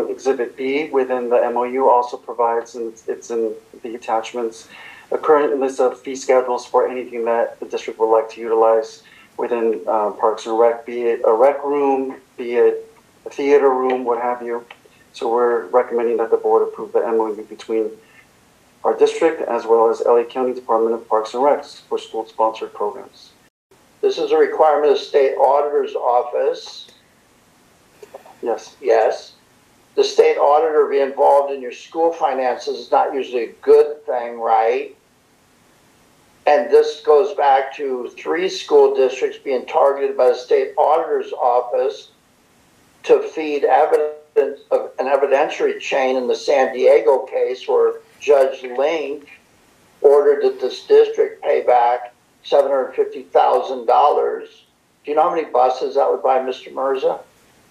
Exhibit B within the MOU also provides, and it's in the attachments, a current list of fee schedules for anything that the district would like to utilize within Parks and Rec, be it a rec room, be it a theater room, what have you. So we're recommending that the board approve the MOU between our district as well as LA County Department of Parks and Recs for school-sponsored programs. This is a requirement of the state auditor's office. Yes. Yes. The state auditor be involved in your school finances is not usually a good thing, right? And this goes back to 3 school districts being targeted by the state auditor's office to feed evidence of an evidentiary chain in the San Diego case where Judge Link ordered that this district pay back $750,000. Do you know how many buses that would buy, Mr. Mirza?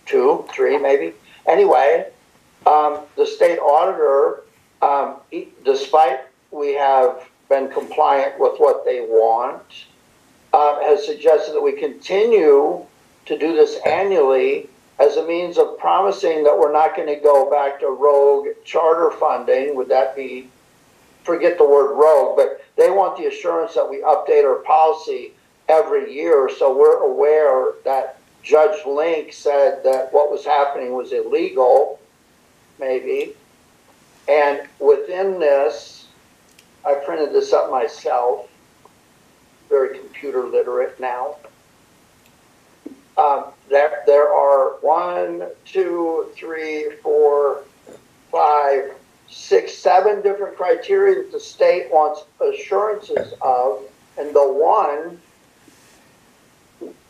2, 3, maybe? Anyway, the state auditor, despite we have been compliant with what they want, has suggested that we continue to do this annually as a means of promising that we're not going to go back to rogue charter funding. Would that be, forget the word rogue, but they want the assurance that we update our policy every year. So we're aware that Judge Link said that what was happening was illegal, maybe. And within this, I printed this up myself, very computer literate now. There are 1, 2, 3, 4, 5, 6, 7 different criteria that the state wants assurances of, and the one,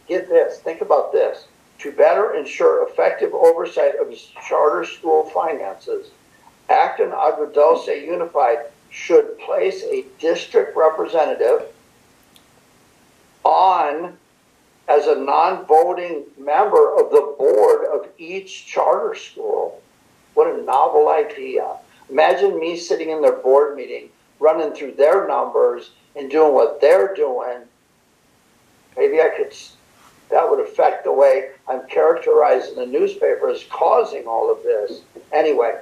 get this, think about this, to better ensure effective oversight of charter school finances, Acton Agua Dulce Unified should place a district representative on as a non-voting member of the board of each charter school. What a novel idea. Imagine me sitting in their board meeting, running through their numbers and doing what they're doing. Maybe I could, that would affect the way I'm characterized in the newspaper as causing all of this. Anyway,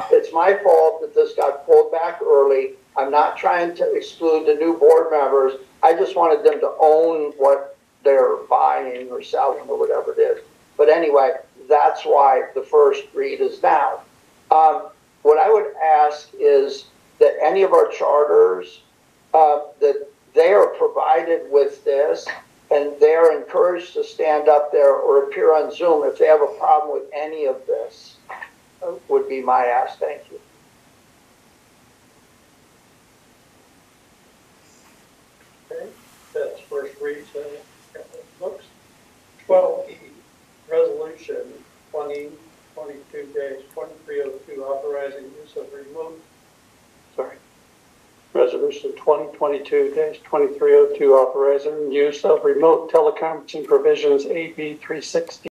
it's my fault that this got pulled back early. I'm not trying to exclude the new board members. I just wanted them to own what they're buying or selling or whatever it is. But anyway, that's why the first read is now. What I would ask is that any of our charters, that they are provided with this and they are encouraged to stand up there or appear on Zoom if they have a problem with any of this, would be my ask. Thank you. Okay, that's first read. Books. 12E, Resolution 2022-2302, authorizing use of remote. Resolution 2022-2302, authorizing use of remote teleconferencing provisions AB 360.